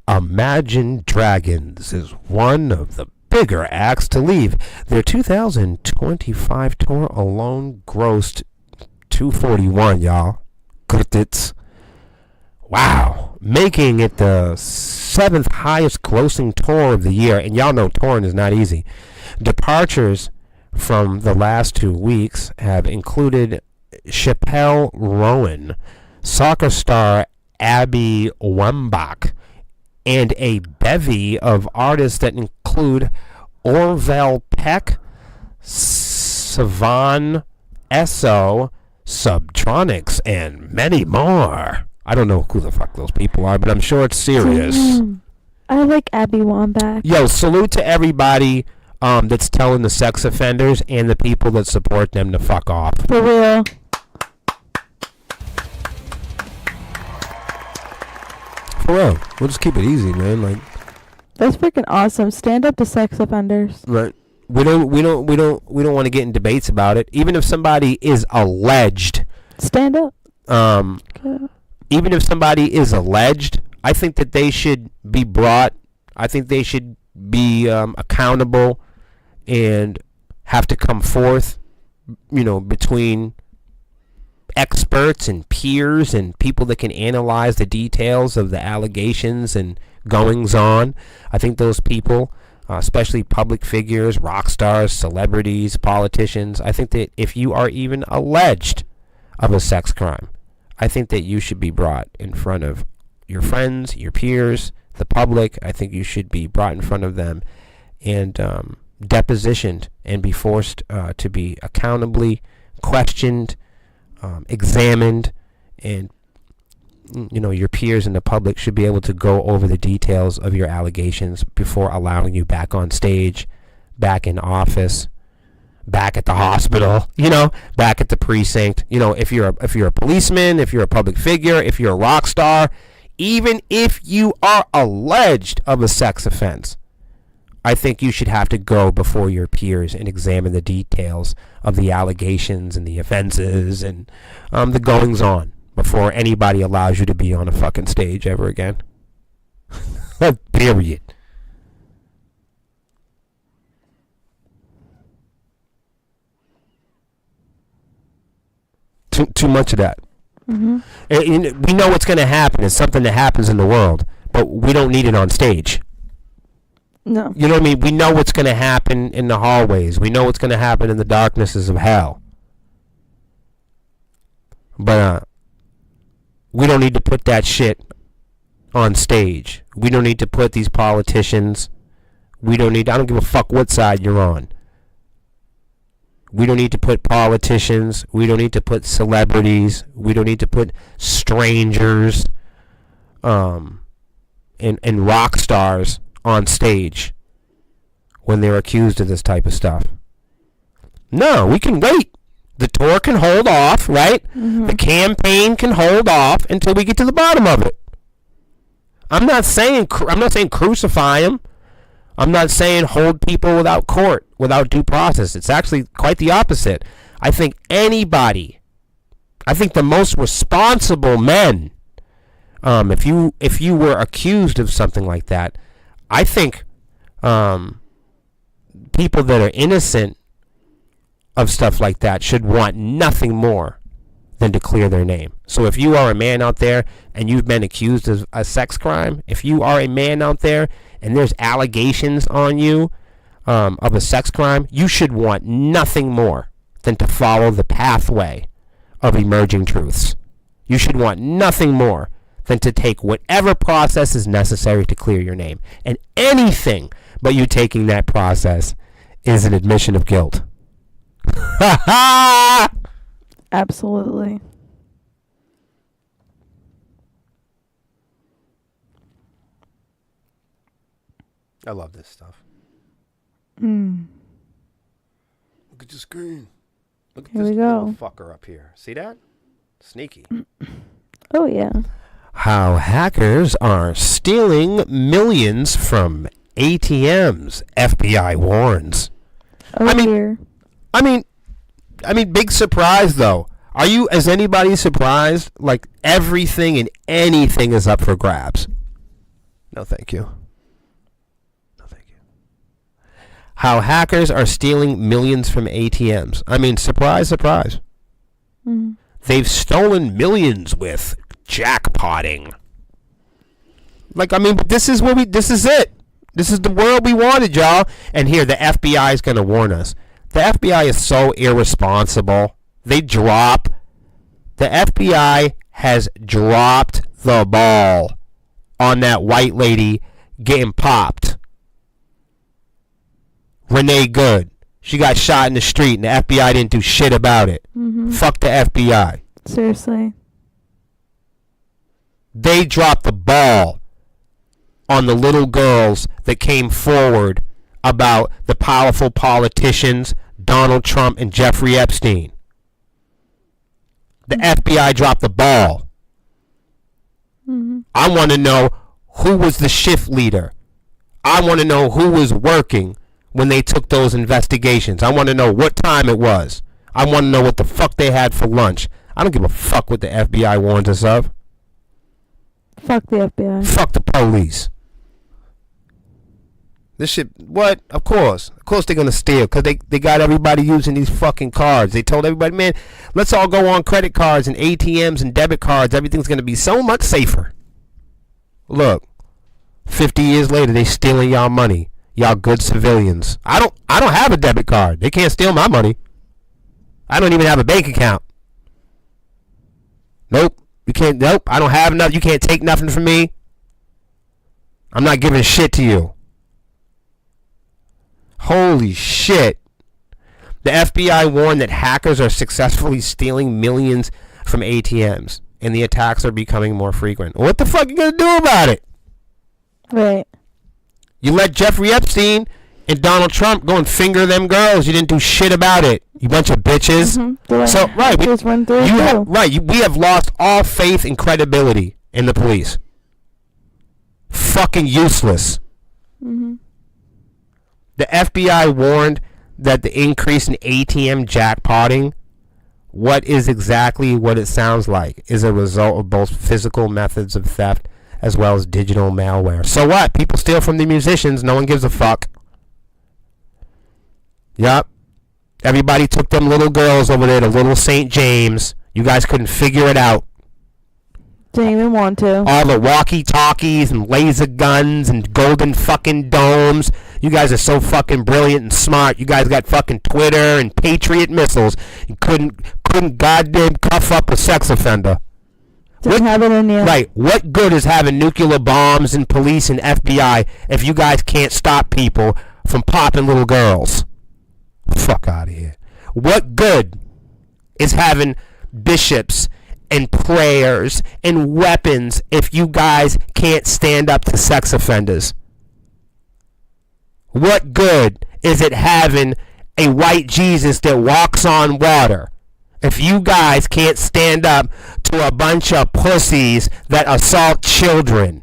Speaker 1: Imagine Dragons is one of the bigger acts to leave. Their 2025 tour alone grossed $241, y'all. Kurtits. Wow. Making it the 7th highest grossing tour of the year. And y'all know touring is not easy. Departures from the last 2 weeks have included Chappelle Rowan, soccer star Abby Wambach, and a bevy of artists that include Orville Peck, Savan Esso, Subtronics, and many more. I don't know who the fuck those people are, but I'm sure it's serious.
Speaker 2: Damn. I like Abby Wambach.
Speaker 1: Yo, salute to everybody that's telling the sex offenders and the people that support them to fuck off.
Speaker 2: For real.
Speaker 1: For real. We'll just keep it easy, man. Like,
Speaker 2: That's freaking awesome. Stand up to sex offenders.
Speaker 1: right. we don't want to get in debates about it. Even if somebody is alleged,
Speaker 2: stand up.
Speaker 1: Even if somebody is alleged, I think that they should be brought. I think they should be accountable and have to come forth, between experts and peers and people that can analyze the details of the allegations and goings on. I think those people, especially public figures, rock stars, celebrities, politicians, I think that if you are even alleged of a sex crime, I think that you should be brought in front of your friends, your peers, the public. I think you should be brought in front of them and depositioned and be forced to be accountably questioned, examined, and your peers and the public should be able to go over the details of your allegations before allowing you back on stage, back in office, back at the hospital, back at the precinct. If you're a policeman, if you're a public figure, if you're a rock star, even if you are alleged of a sex offense, I think you should have to go before your peers and examine the details of the allegations and the offenses and the goings on before anybody allows you to be on a fucking stage ever again. Period. Too much of that. Mm-hmm. And we know what's going to happen. It's something that happens in the world, but we don't need it on stage.
Speaker 2: No.
Speaker 1: You know what I mean? We know what's going to happen in the hallways. We know what's going to happen in the darknesses of hell. But we don't need to put that shit on stage. We don't need to put these politicians. I don't give a fuck what side you're on. We don't need to put politicians. We don't need to put celebrities. We don't need to put strangers and rock stars on stage when they're accused of this type of stuff. No, we can wait. The tour can hold off, right? Mm-hmm. The campaign can hold off until we get to the bottom of it. I'm not saying crucify them. I'm not saying hold people without court, without due process. It's actually quite the opposite. I think the most responsible men, if you were accused of something like that, I think people that are innocent of stuff like that should want nothing more than to clear their name. So if you are a man out there and you've been accused of a sex crime, if you are a man out there and there's allegations on you of a sex crime, you should want nothing more than to follow the pathway of emerging truths. You should want nothing more than to take whatever process is necessary to clear your name. And anything but you taking that process is an admission of guilt.
Speaker 2: Absolutely.
Speaker 1: I love this stuff.
Speaker 2: Mm.
Speaker 1: Look at the screen. Look at
Speaker 2: Here
Speaker 1: this
Speaker 2: we go.
Speaker 1: little fucker up here. See that? Sneaky.
Speaker 2: Oh, yeah.
Speaker 1: How hackers are stealing millions from ATMs. FBI warns.
Speaker 2: Oh, dear.
Speaker 1: I mean, big surprise though. Is anybody surprised? Like everything and anything is up for grabs. No, thank you. No, thank you. How hackers are stealing millions from ATMs. I mean, surprise, surprise.
Speaker 2: Mm.
Speaker 1: They've stolen millions with jackpotting. This is it. This is the world we wanted, y'all. And here, the FBI is going to warn us. The FBI is so irresponsible. The FBI has dropped the ball on that white lady getting popped. Renee Good. She got shot in the street and the FBI didn't do shit about it. Mm-hmm. Fuck the FBI.
Speaker 2: Seriously.
Speaker 1: They dropped the ball on the little girls that came forward about the powerful politicians, Donald Trump and Jeffrey Epstein. The FBI dropped the ball. Mm-hmm. I want to know who was the shift leader. I want to know who was working when they took those investigations. I want to know what time it was. I want to know what the fuck they had for lunch. I don't give a fuck what the FBI warns us of.
Speaker 2: Fuck the FBI.
Speaker 1: Fuck the police. This shit, what? Of course they're gonna steal, because they got everybody using these fucking cards. They told everybody, man, let's all go on credit cards and ATMs and debit cards. Everything's gonna be so much safer. Look, 50 years later, they stealing y'all money. Y'all good civilians. I don't have a debit card. They can't steal my money. I don't even have a bank account. Nope. You can't. Nope. I don't have enough. You can't take nothing from me. I'm not giving shit to you. Holy shit. The FBI warned that hackers are successfully stealing millions from ATMs, and the attacks are becoming more frequent. What the fuck are you going to do about it?
Speaker 2: Right.
Speaker 1: You let Jeffrey Epstein and Donald Trump go and finger them girls. You didn't do shit about it. You bunch of bitches.
Speaker 2: Mm-hmm.
Speaker 1: So, right. We have lost all faith and credibility in the police. Fucking useless.
Speaker 2: Mm-hmm.
Speaker 1: The FBI warned that the increase in ATM jackpotting, what it sounds like, is a result of both physical methods of theft as well as digital malware. So what? People steal from the musicians. No one gives a fuck. Yup. Everybody took them little girls over there to Little St. James. You guys couldn't figure it out.
Speaker 2: Didn't even want to.
Speaker 1: All the walkie-talkies and laser guns and golden fucking domes. You guys are so fucking brilliant and smart. You guys got fucking Twitter and Patriot missiles. You couldn't goddamn cuff up a sex offender.
Speaker 2: Didn't have it in you.
Speaker 1: Right. What good is having nuclear bombs and police and FBI if you guys can't stop people from popping little girls? Fuck out of here. What good is having bishops and prayers and weapons if you guys can't stand up to sex offenders? What good is it having a white Jesus that walks on water if you guys can't stand up to a bunch of pussies that assault children?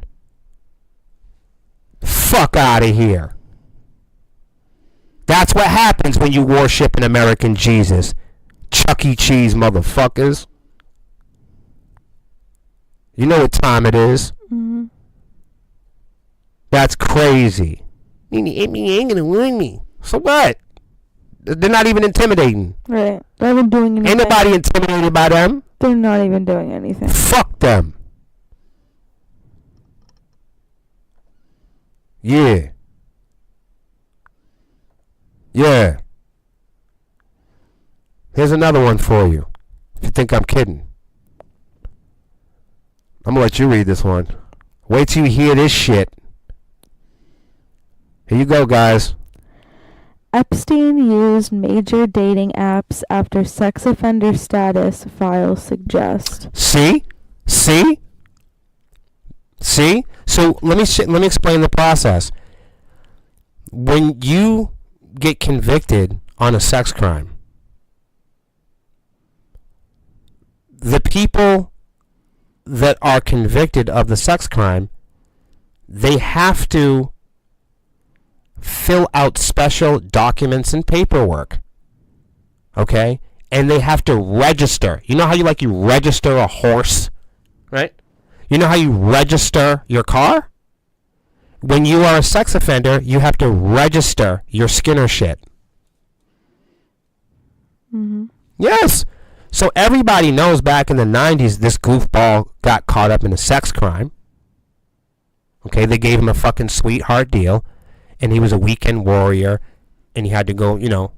Speaker 1: Fuck out of here. That's what happens when you worship an American Jesus. Chuck E. Cheese motherfuckers. You know what time it is.
Speaker 2: Mm-hmm.
Speaker 1: That's crazy. Ain't gonna win me. So what? They're not even intimidating.
Speaker 2: Right. They're not even doing anything.
Speaker 1: Ain't nobody intimidated by them.
Speaker 2: They're not even doing anything.
Speaker 1: Fuck them. Yeah. Yeah. Here's another one for you. If you think I'm kidding. I'm gonna let you read this one. Wait till you hear this shit. Here you go, guys.
Speaker 2: Epstein used major dating apps after sex offender status, files suggest.
Speaker 1: See? So let me explain the process. When you get convicted on a sex crime, the people that are convicted of the sex crime, they have to fill out special documents and paperwork. Okay? And they have to register. You know how you register a horse? Right? You know how you register your car? When you are a sex offender, you have to register your Skinner shit.
Speaker 2: Mm-hmm.
Speaker 1: Yes. So everybody knows back in the 90s this goofball got caught up in a sex crime. Okay, they gave him a fucking sweetheart deal, and he was a weekend warrior, and he had to go,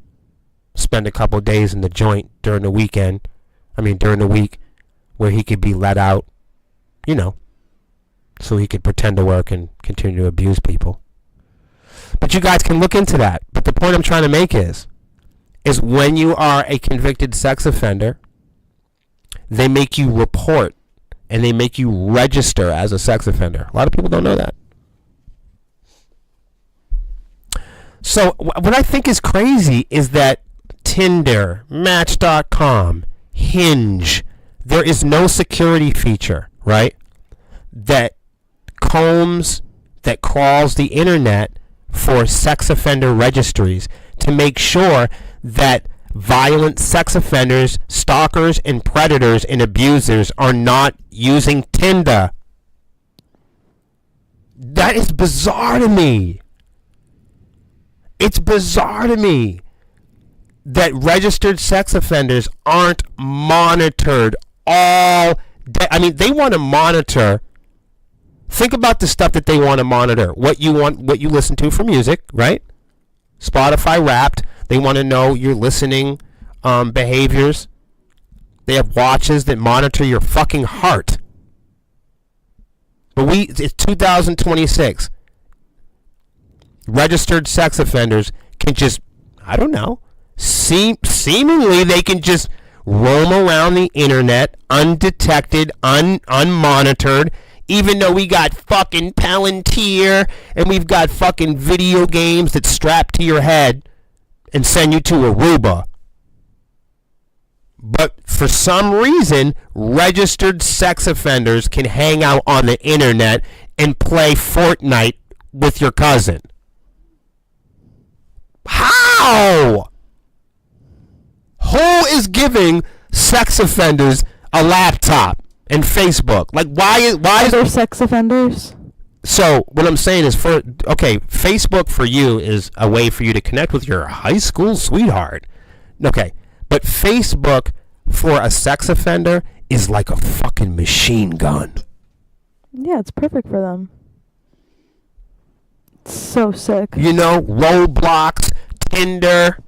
Speaker 1: spend a couple days in the joint during the week, where he could be let out, so he could pretend to work and continue to abuse people. But you guys can look into that. But the point I'm trying to make is when you are a convicted sex offender, they make you report and they make you register as a sex offender. A lot of people don't know that. So what I think is crazy is that Tinder, Match.com, Hinge, there is no security feature, right, that crawls the internet for sex offender registries to make sure that violent sex offenders, stalkers, and predators and abusers are not using Tinder. That is bizarre to me. It's bizarre to me that registered sex offenders aren't monitored all day. I mean, they want to monitor. Think about the stuff that they want to monitor. What you listen to for music, right? Spotify Wrapped. They want to know your listening behaviors. They have watches that monitor your fucking heart. But it's 2026. Registered sex offenders can just, I don't know, seemingly they can just roam around the internet undetected, unmonitored, even though we got fucking Palantir and we've got fucking video games that strap to your head and send you to Aruba. But for some reason, registered sex offenders can hang out on the internet and play Fortnite with your cousin. How? Who is giving sex offenders a laptop and Facebook? Like, why is
Speaker 2: there sex offenders?
Speaker 1: So what I'm saying is, Facebook for you is a way for you to connect with your high school sweetheart. Okay, but Facebook for a sex offender is like a fucking machine gun.
Speaker 2: Yeah, it's perfect for them. It's so sick.
Speaker 1: You know, Roblox, Tinder.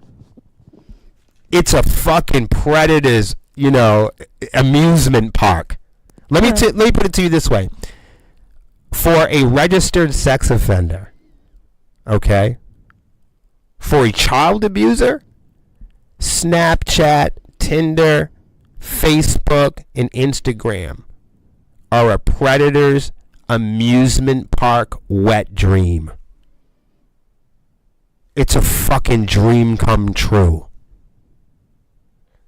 Speaker 1: It's a fucking predator's, amusement park. Let me put it to you this way. For a registered sex offender, okay, for a child abuser, Snapchat, Tinder, Facebook, and Instagram are a predator's amusement park wet dream. It's a fucking dream come true.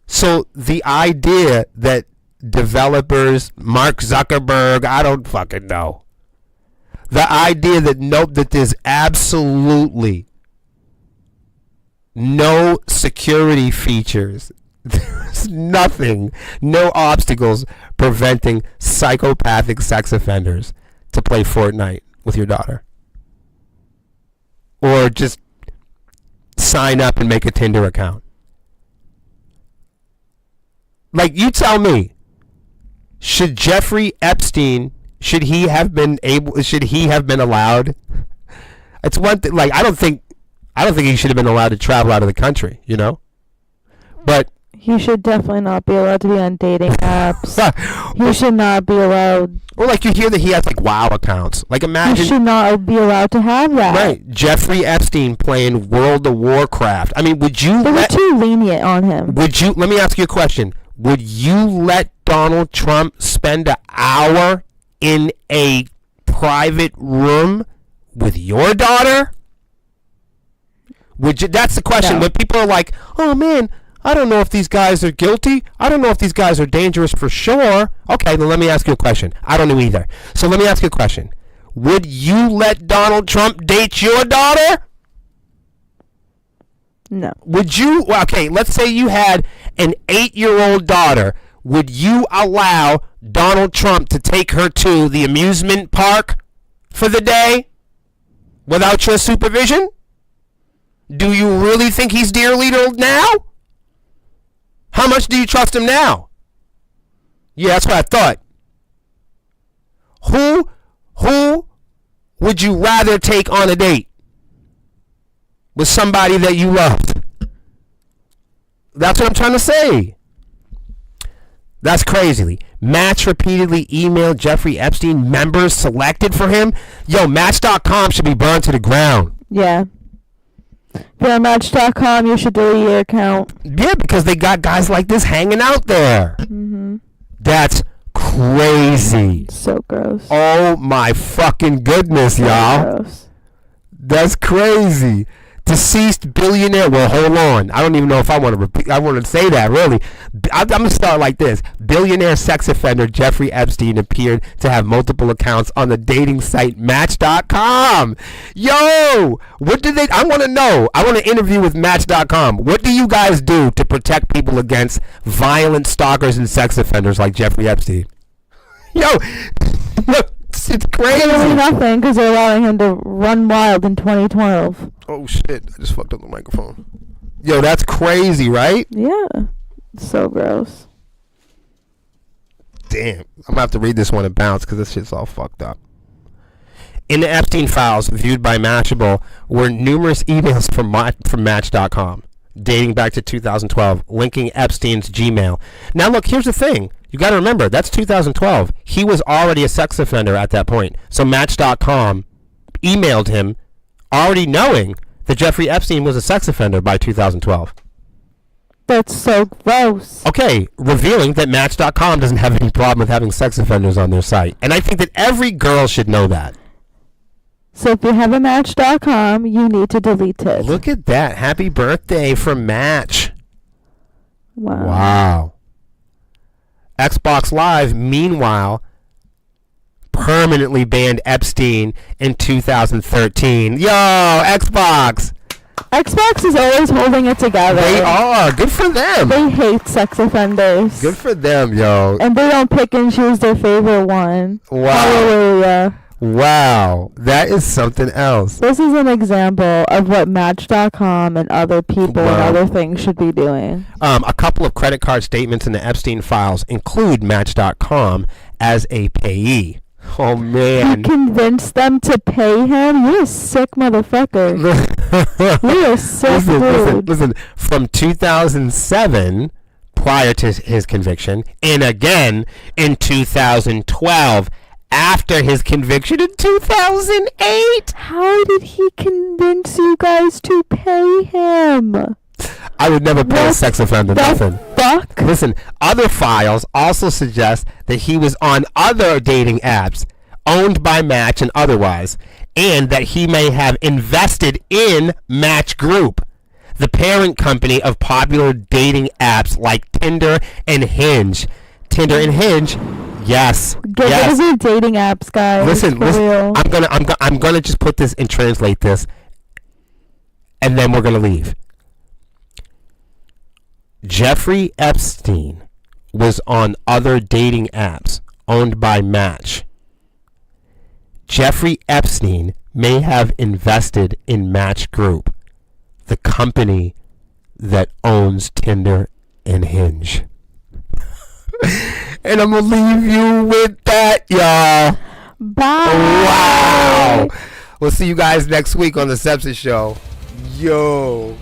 Speaker 1: So the idea that developers, Mark Zuckerberg, I don't fucking know. The idea that there's absolutely no security features, there's nothing, no obstacles preventing psychopathic sex offenders to play Fortnite with your daughter. Or just sign up and make a Tinder account. Like, you tell me, should Jeffrey Epstein, should he have been allowed? It's one thing, like, I don't think he should have been allowed to travel out of the country, But
Speaker 2: he should definitely not be allowed to be on dating apps. He should not be allowed.
Speaker 1: Or like, you hear that he has like WoW accounts. Like, imagine.
Speaker 2: He should not be allowed to have that.
Speaker 1: Right. Jeffrey Epstein playing World of Warcraft. I mean, would you
Speaker 2: They were too lenient on him.
Speaker 1: let me ask you a question. Would you let Donald Trump spend an hour in a private room with your daughter? Would you? That's the question.
Speaker 2: No.
Speaker 1: When people are like, oh man, I don't know if these guys are guilty. I don't know if these guys are dangerous for sure. Okay, then let me ask you a question. I don't know either. So let me ask you a question. Would you let Donald Trump date your daughter?
Speaker 2: No.
Speaker 1: Would you? Okay, let's say you had an 8-year-old daughter. Would you allow Donald Trump to take her to the amusement park for the day without your supervision? Do you really think he's dearly loved now? How much do you trust him now? Yeah, that's what I thought. Who would you rather take on a date? With somebody that you loved? That's what I'm trying to say. That's crazy. Match repeatedly emailed Jeffrey Epstein members selected for him. Yo, Match.com should be burned to the ground.
Speaker 2: Yeah. If you're on Match.com, you should delete your account.
Speaker 1: Yeah, because they got guys like this hanging out there.
Speaker 2: Mm-hmm.
Speaker 1: That's crazy.
Speaker 2: So gross.
Speaker 1: Oh my fucking goodness,
Speaker 2: So
Speaker 1: y'all.
Speaker 2: gross.
Speaker 1: That's crazy. Deceased billionaire. Well, hold on. I don't even know if I want to repeat. I want to say that really. I'm gonna start like this. Billionaire sex offender Jeffrey Epstein appeared to have multiple accounts on the dating site Match.com. Yo, what did they? I want to know. I want to interview with Match.com. What do you guys do to protect people against violent stalkers and sex offenders like Jeffrey Epstein? Yo, look. It's crazy.
Speaker 2: They're doing nothing because they're allowing him to run wild in 2012.
Speaker 1: Oh shit! I just fucked up the microphone. Yo, that's crazy, right?
Speaker 2: Yeah. So gross.
Speaker 1: Damn. I'm gonna have to read this one and bounce because this shit's all fucked up. In the Epstein files viewed by Mashable were numerous emails from Match.com dating back to 2012 linking Epstein's Gmail. Now look, here's the thing. You got to remember, that's 2012. He was already a sex offender at that point. So Match.com emailed him already knowing that Jeffrey Epstein was a sex offender by 2012.
Speaker 2: That's so gross.
Speaker 1: Okay, revealing that Match.com doesn't have any problem with having sex offenders on their site. And I think that every girl should know that.
Speaker 2: So if you have a Match.com, you need to delete it.
Speaker 1: Look at that. Happy birthday from Match.
Speaker 2: Wow.
Speaker 1: Wow. Xbox Live, meanwhile, permanently banned Epstein in 2013. Yo, Xbox!
Speaker 2: Xbox is always holding it together.
Speaker 1: They are. Good for them.
Speaker 2: They hate sex offenders.
Speaker 1: Good for them, yo.
Speaker 2: And they don't pick and choose their favorite one.
Speaker 1: Wow.
Speaker 2: Hallelujah.
Speaker 1: Wow. That is something else.
Speaker 2: This is an example of what Match.com and other people and
Speaker 1: Wow.
Speaker 2: other things should be doing.
Speaker 1: A couple of credit card statements in the Epstein files include Match.com as a payee. Oh,
Speaker 2: You
Speaker 1: man.
Speaker 2: convinced them to pay him? You're a sick motherfucker. You're a sick dude.
Speaker 1: listen. From 2007, prior to his conviction, and again in 2012, after his conviction in 2008.
Speaker 2: How did he convince you guys to pay him?
Speaker 1: I would never pay a
Speaker 2: What
Speaker 1: sex offender
Speaker 2: the
Speaker 1: nothing.
Speaker 2: fuck?
Speaker 1: Listen, other files also suggest that he was on other dating apps owned by Match and otherwise, and that he may have invested in Match Group, the parent company of popular dating apps like Tinder and Hinge. Tinder and Hinge, yes,
Speaker 2: Get rid of your dating apps, guys.
Speaker 1: Listen,
Speaker 2: for real.
Speaker 1: I'm gonna just put this and translate this, and then we're gonna leave. Jeffrey Epstein was on other dating apps owned by Match. Jeffrey Epstein may have invested in Match Group, the company that owns Tinder and Hinge. And I'm gonna leave you with that, y'all.
Speaker 2: Bye.
Speaker 1: Wow. We'll see you guys next week on the Sepsiss Show. Yo.